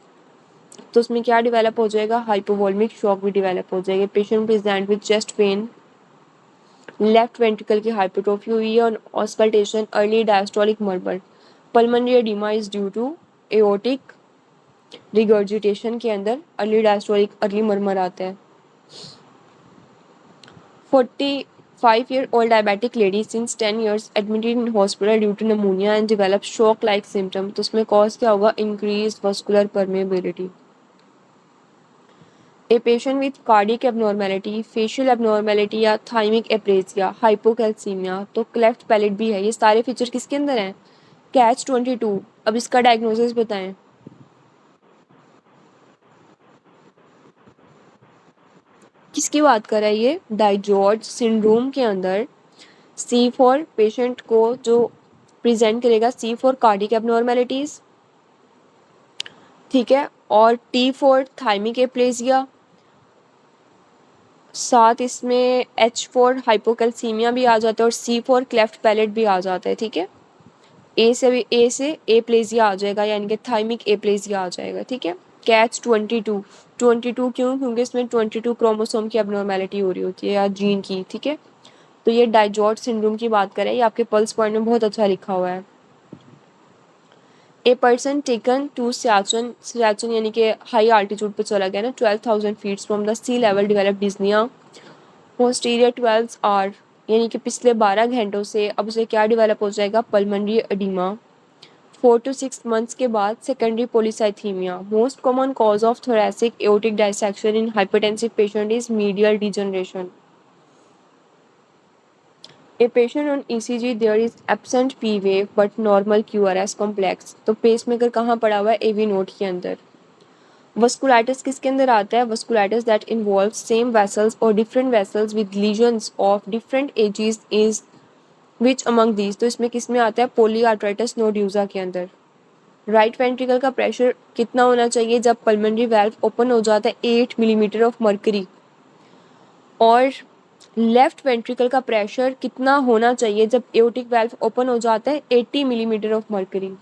तो उसमें क्या डेवलप हो जाएगा, हाइपोवोल्मिक शॉक भी डेवलप हो जाएगा। Patient present with chest pain, left ventricle की हाइपरट्रोफी हुई है और auscultation, early diastolic murmur. Pulmonary oedema is due to aortic regurgitation के अंदर अर्ली डायस्टोलिक अर्ली मर्मर आता है। 45-year-old diabetic lady since 10 years admitted in hospital due to pneumonia and developed shock-like symptom, तो उसमें कॉज क्या होगा, increased vascular permeability। A patient with cardiac abnormality, facial abnormality या thymic aplasia, hypocalcemia, तो cleft palate भी है, ये सारे फीचर किसके अंदर हैं, Catch-22। अब इसका डायग्नोसिस बताएं, किसकी बात कर रहा है ये, डाइजॉर्ज सिंड्रोम के अंदर C4 पेशेंट को जो प्रेजेंट करेगा, C4 कार्डिक एबनॉर्मेलिटीज, ठीक है, और T4 थाइमिक एप्लेजिया, साथ इसमें H4 हाइपोकैल्सीमिया भी आ जाता है और C4 क्लेफ्ट पैलेट भी आ जाता है, ठीक है। ए से एप्लेजिया आ जाएगा यानी कि थाइमिक एप्लेजिया आ जाएगा, ठीक है। Catch-22, 22 क्यों, क्योंकि इसमें 22 क्रोमोसोम की एबनॉर्मेलिटी हो रही होती है या जीन की, ठीक है। तो ये डाइजॉर्ज सिंड्रोम की बात करें, ये आपके पल्स पॉइंट में बहुत अच्छा लिखा हुआ है। A person taken to Siachen यानी कि हाई आल्टीट्यूड पे चला गया ना, 12,000 feet from the sea level, develop dyspnoea posterior 12 hour यानी कि पिछले 12 घंटों से अब उसे क्या डेवलप हो जाएगा, पल्मोनरी एडिमा। 4 to 6 मंथ्स के बाद secondary polycythaemia. Most common cause of thoracic aortic dissection in hypertensive patient is medial degeneration. A patient on ECG there is absent P wave but normal QRS complex, तो पेसमेकर कहाँ पड़ा हुआ है, AV नोड के अंदर। वस्कुलाइटिस किसके अंदर आता है, वस्कुलाइटिस दैट इन्वॉल्व सेम वेसल्स और different vessels with lesions of different ages is which among these, तो इसमें किस में आता है, पोलीआर्थराइटिस नोड्यूजा के अंदर। राइट वेंट्रिकल का प्रेशर कितना होना चाहिए जब पल्मोनरी वाल्व ओपन हो जाता है, 8 मिलीमीटर ऑफ मर्करी, और लेफ्ट वेंट्रिकल का प्रेशर कितना होना चाहिए जब एओर्टिक वाल्व ओपन हो जाता है, 80 millimetre of mercury.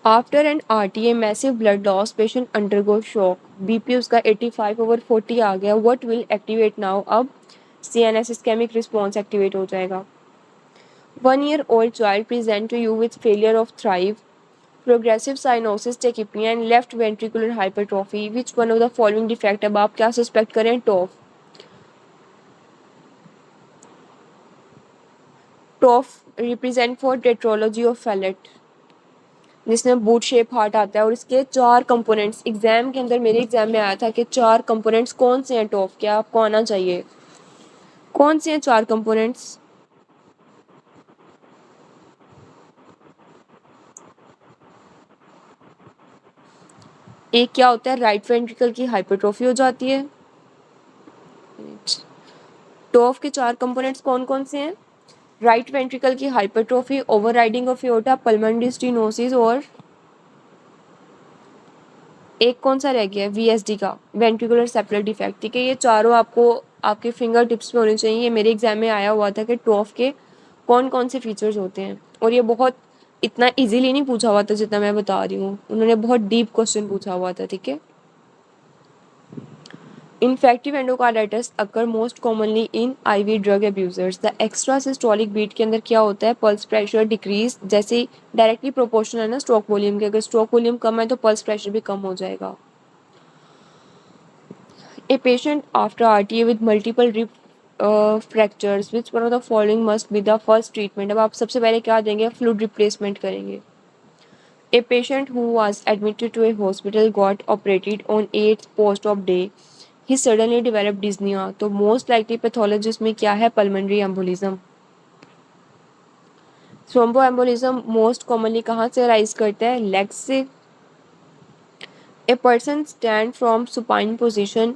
After an RTA massive blood loss patient undergo shock, BP उसका 85/40 आ गया, व्हाट विल एक्टिवेट नाउ, अब CNS इस्केमिक रिस्पॉन्स एक्टिवेट हो जाएगा। 1 year old child present to you with failure of thrive, progressive cyanosis, tachypnea and left ventricular hypertrophy, which one of the following defect, अब आप क्या सस्पेक्ट करें, TOF. TOF represent for tetralogy of Fallot, जिसमें बूट शेप हार्ट आता है और इसके 4 कंपोनेंट्स एग्जाम के अंदर, मेरे एग्जाम में आया था कि 4 कंपोनेंट्स कौन से हैं टॉफ के, आपको आना चाहिए। कौन से हैं 4 कंपोनेंट्स? एक क्या होता है, राइट वेंट्रिकल की हाइपरट्रोफी हो जाती है। टॉफ के 4 कंपोनेंट्स कौन कौन से हैं? राइट वेंट्रिकल की hypertrophy, overriding of aorta, pulmonary stenosis, और एक कौन सा रह गया है, वीएसडी का, वेंट्रिकुलर सेप्युलर डिफेक्ट। ठीक है, ये चारों आपको आपके फिंगर टिप्स पे होने चाहिए। ये मेरे एग्जाम में आया हुआ था कि टॉफ के कौन कौन से फीचर्स होते हैं, और ये बहुत इतना इजीली नहीं पूछा हुआ था जितना मैं बता रही हूँ, उन्होंने बहुत डीप क्वेश्चन पूछा हुआ था। ठीक है, infective endocarditis occur most commonly in IV drug abusers. The extra systolic beat के अंदर क्या होता है, पल्स प्रेशर डिक्रीज, जैसे डायरेक्टली प्रोपोर्शनल है ना स्ट्रोक वॉल्यूम के, अगर स्ट्रोक वॉल्यूम कम है तो पल्स प्रेशर भी कम हो जाएगा। A patient after RTA with multiple rib fractures, which one of the following must be the first treatment? अब आप सबसे पहले क्या देंगे, फ्लूइड रिप्लेसमेंट करेंगे। A patient who was admitted to a hospital got operated on 8th post-op day. He suddenly developed dyspnea. तो most likely pathologist में क्या है, pulmonary embolism. Thromboembolism most commonly कहाँ से arise करता है, legs से। A person stand from supine position,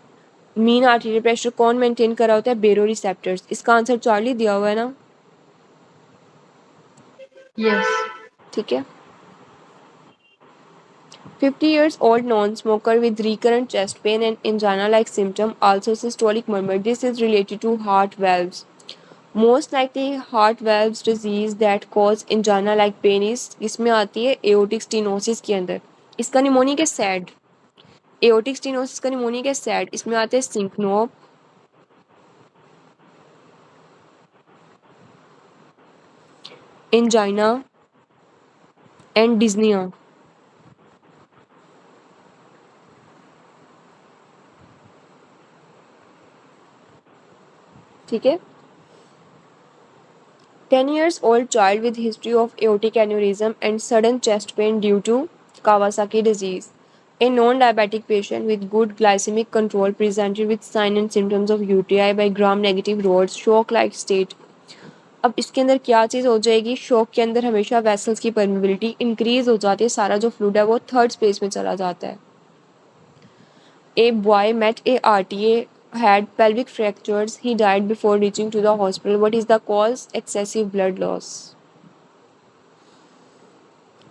mean arterial pressure कौन मेंटेन कर रहा होता है, बेरो रिसेप्टर्स। इसका आंसर चार्ली दिया हुआ है ना,
Yes.
ठीक है। 50 years old non-smoker with recurrent chest pain and angina like symptom, also systolic murmur. This is related to heart valves. Most likely heart valves disease that cause angina like pain is इसमें आती है aortic stenosis के अंदर। इसका निमोनिक है सैड, aortic stenosis का निमोनिक है सैड, इसमें आते हैं सिंकनोप, एंजाइना एंड डिज्निया। ठीक है, 10 years old child with history of aortic aneurysm and sudden chest pain due to Kawasaki disease. A non-diabetic patient with good glycemic control presented with signs and symptoms of UTI by gram-negative rods, shock-like state. अब इसके अंदर क्या चीज़ हो जाएगी, शॉक के अंदर हमेशा वेसल्स की परमिबिलिटी इंक्रीज हो जाती है, सारा जो फ्लूइड है वो थर्ड स्पेस में चला जाता है। A boy met a RTA, had pelvic fractures. He died before reaching to the hospital. What is the cause? Excessive blood loss.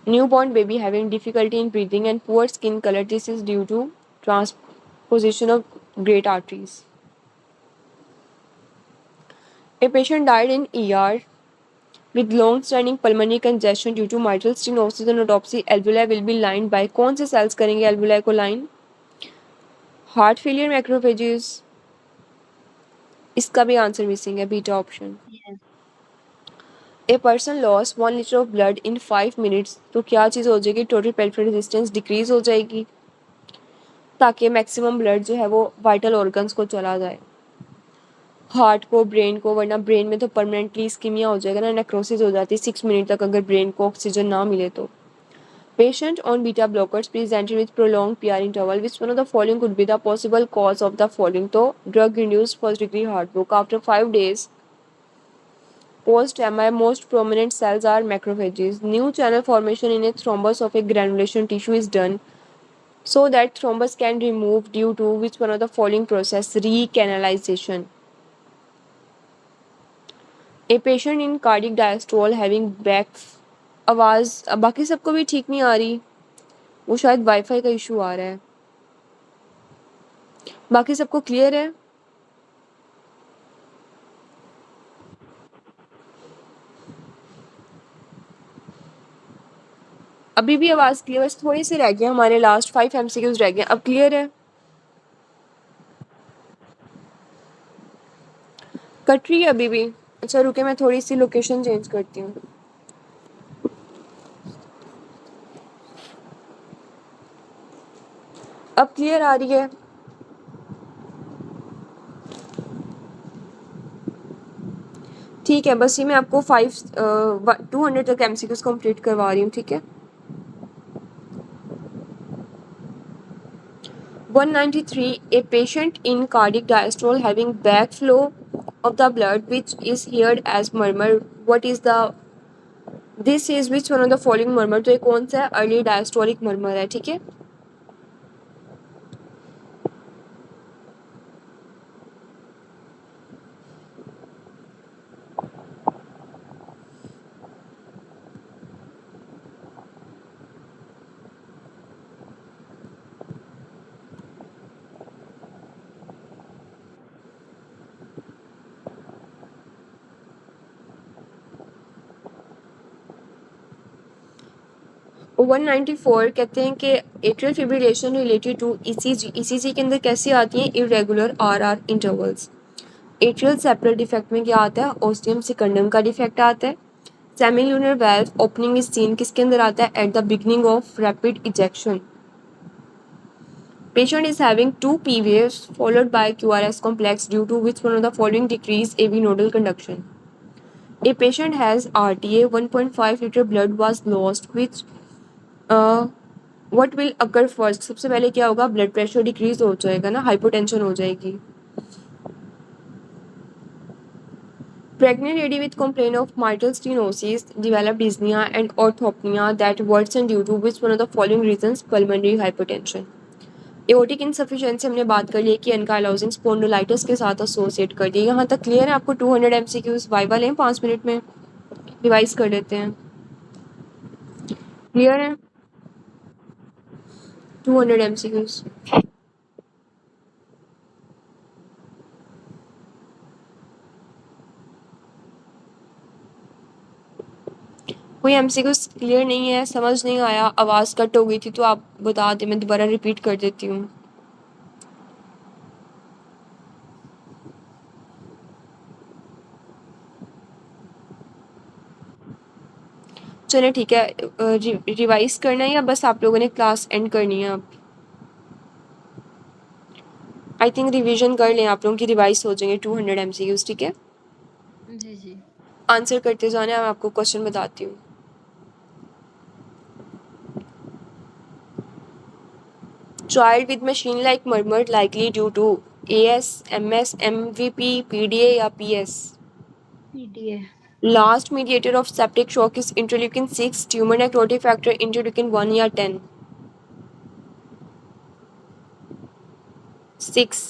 Newborn baby having difficulty in breathing and poor skin color. This is due to transposition of great arteries. A patient died in ER with long-standing pulmonary congestion due to mitral stenosis and autopsy. Alveoli will be lined by कौन से cells करेंगे alveoli को line? Heart failure macrophages. इसका भी आंसर मिसिंग है, beta option.
Yes.
A person loss 1 litre of blood in 5 minutes, तो क्या चीज़ हो जाएगी, टोटल पेल्विक रेजिस्टेंस डिक्रीज हो जाएगी, ताकि मैक्सिमम ब्लड जो है वो वाइटल ऑर्गन्स को चला जाए, हार्ट को, ब्रेन को, वरना ब्रेन में तो परमानेंटली इस्कीमिया हो जाएगा ना, नेक्रोसिस हो जाती है 6 मिनट तक अगर ब्रेन को ऑक्सीजन ना मिले तो। Patient on beta blockers presented with prolonged PR interval. Which one of the following could be the possible cause of the following? तो drug-induced first-degree heart block. After 5 days post-MI, most prominent cells are macrophages. New channel formation in a thrombus of a granulation tissue is done so that thrombus can remove due to which one of the following process? Recanalization. A patient in cardiac diastole having back आवाज़, बाकी सबको भी ठीक नहीं आ रही, वो शायद वाईफाई का इशू आ रहा है, बाकी सबको क्लियर है? अभी भी आवाज़ क्लियर, बस थोड़ी सी रह गई, हमारे लास्ट 5 MCQs रह गए, अब क्लियर है? कट रही है अभी भी? अच्छा रुके, मैं थोड़ी सी लोकेशन चेंज करती हूँ। अब क्लियर आ रही है? ठीक है, बस ये मैं आपको 200 तक MCQs कंप्लीट करवा रही हूँ, ठीक है। 193, a patient in cardiac diastole having backflow of the blood which is heard as murmur. What is the this is which one of the following murmur? तो ये कौन सा है? अर्ली डायस्टोलिक मर्मर है, ठीक है। और 194 कहते हैं कि atrial fibrillation related to ECG. ECG के अंदर कैसी आती हैं? Irregular RR intervals. Atrial septal defect में क्या आता है? ओस्टियम सिकंडम का डिफेक्ट आता है। Semilunar valve opening is seen किसके अंदर आता है? At the beginning of rapid ejection. Patient is having two P waves followed by QRS complex due to which one of the following decrease AV nodal conduction. A patient has RTA 1.5 liter blood was lost which what will occur first? सबसे पहले क्या होगा? ब्लड प्रेशर डिक्रीज हो जाएगा ना, हाइपोटेंशन हो जाएगी। Pregnant lady with complaint of mitral stenosis developed dyspnea and orthopnea that worsened due to which one of the following reasons? Pulmonary hypertension. Aortic insufficiency हमने बात कर ली कि एनकाइलोजिंग स्पॉन्डिलाइटिस के साथ एसोसिएट कर दिया। यहाँ तक क्लियर है आपको? 200 MCQs वाइवा लें 5 मिनट में, रिवाइज कर लेते हैं। क्लियर है? 200 MCQs। कोई MCQs क्लियर नहीं है, समझ नहीं आया, आवाज़ कट हो गई थी तो आप बता दें, मैं दोबारा रिपीट कर देती हूँ। चले ठीक है, रिवाइज करना है या बस आप लोगों ने क्लास एंड करनी है? आप आई थिंक रिवीजन कर लें, आप लोगों की रिवाइज हो जाएंगे 200 MCQs, ठीक है।
जी जी।
आंसर करते जाना, मैं आपको क्वेश्चन बताती हूँ। Child with machine-like murmur likely due to AS, MS, MVP, PDA या PS.
PDA.
Last mediator of septic shock is interleukin 6, tumor necrotic factor interleukin 1 या 10. 6.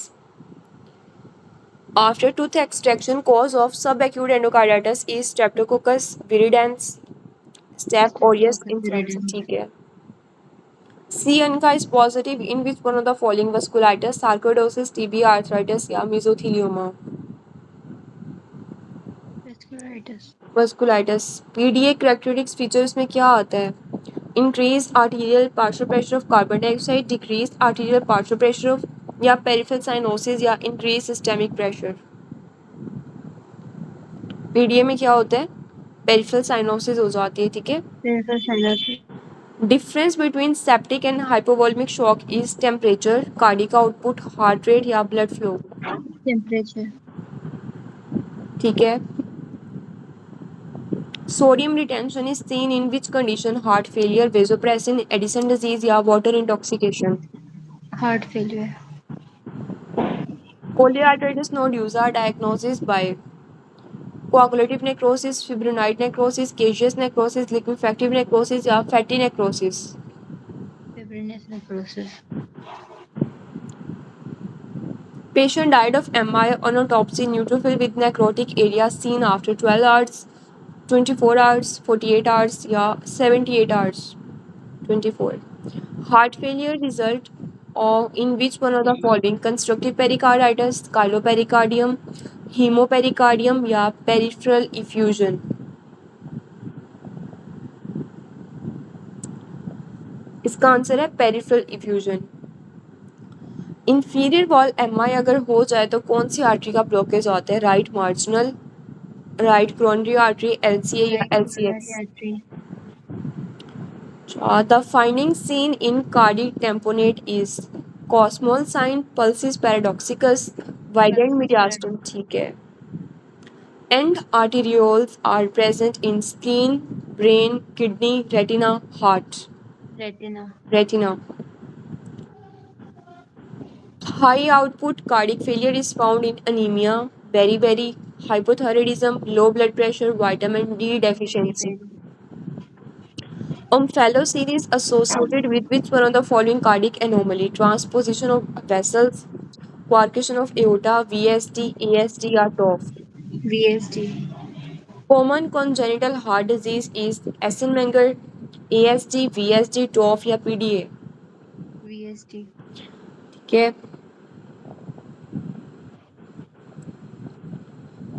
After tooth extraction, cause of subacute endocarditis is Streptococcus viridans, Staph aureus influenza, ठीक है। CN is positive in which one of the following? Vasculitis, sarcoidosis, TB, arthritis या mesothelioma?
Vasculitis.
Vasculitis. PDA characteristics features में क्या आता है? Increased arterial partial pressure of carbon dioxide, decreased arterial partial pressure of या peripheral cyanosis या increased systemic pressure. PDA में क्या होता है? Peripheral cyanosis हो जाती है, ठीक है।
Peripheral cyanosis.
Difference between septic and hypovolemic shock is temperature, cardiac output, heart rate या blood flow.
Temperature.
ठीक है। Sodium retention is seen in which condition? Heart failure, vasopressin, Addison disease या water intoxication.
Heart failure.
Polyarteritis nodosa diagnosis by coagulative necrosis, fibrinoid necrosis, caseous necrosis, liquefactive necrosis या fatty necrosis.
Fibrinous necrosis.
Patient died of MI on autopsy, neutrophil with necrotic area seen after 12 hours, 24 hours, 48 hours या 78 hours. 24. Heart failure result of in which one of the following? Constructive pericarditis, chylopericardium, hemopericardium या peripheral effusion. इसका आंसर है peripheral effusion. Inferior wall MI अगर हो जाए तो कौन सी आर्टरी का ब्लॉकेज होता है? Right marginal, right coronary artery, LCA या एलसीएक्स? The finding seen in cardiac tamponade is Cosmol sign, pulsus paradoxicus, widened mediastinum, ठीक है। End arterioles are present in skin, brain, kidney, retina, heart. Retina. High output cardiac failure is found in anemia, beriberi, hypothyroidism, low blood pressure, vitamin D deficiency. Omphalocele is associated with which one of the following cardiac anomaly? Transposition of vessels, coarctation of aorta, VSD, ASD, or TOF.
VSD.
Common congenital heart disease is Eisenmenger, ASD, VSD, TOF या PDA.
VSD.
ठीक है.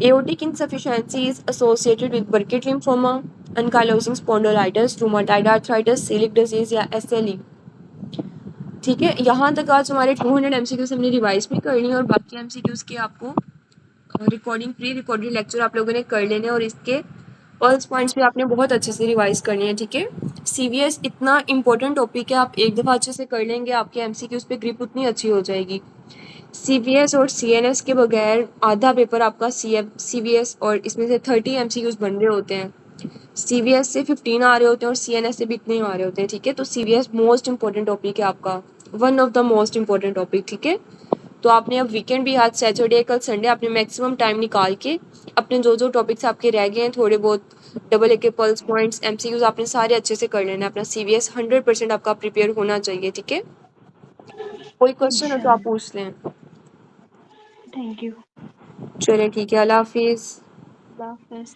Aortic insufficiency is associated with Burkitt lymphoma, ankylosing spondylitis, rheumatoid arthritis, celiac disease या SLE. ठीक है, यहाँ तक आज हमारे 200 MCQs हमने रिवाइज भी करनी है और बाकी MCQs के आपको रिकॉर्डिंग प्री रिकॉर्डेड लेक्चर आप लोगों ने कर लेने और इसके पल्स पॉइंट्स भी आपने बहुत अच्छे से रिवाइज करनी है. ठीक है, CVS इतना इंपॉर्टेंट टॉपिक है, आप एक दफ़ा अच्छे से कर लेंगे आपके MCQs पे ग्रिप उतनी अच्छी हो जाएगी. CVS और CNS के बगैर आधा पेपर आपका CVS और इसमें से 30 MCQs बन रहे होते हैं. CVS से 15 आ रहे होते हैं और CNS से भी इतने आ रहे होते हैं. ठीक है, तो CVS मोस्ट इंपॉर्टेंट टॉपिक है आपका, one of the most important topic. ठीक है, तो आपने अब वीकेंड भी आज सैटरडे कल संडे आपने मैक्सिमम टाइम निकाल के अपने जो जो टॉपिक्स आपके रह गए हैं थोड़े बहुत डबल ए के पल्स पॉइंट्स MCQs आपने सारे अच्छे से कर लेना है. अपना CVS 100% आपका प्रिपेयर होना चाहिए. ठीक है, कोई क्वेश्चन है तो आप पूछ लें.
Thank you.
चलिए ठीक है, अल्लाह हाफिज़.
अल्लाह हाफ़िज़.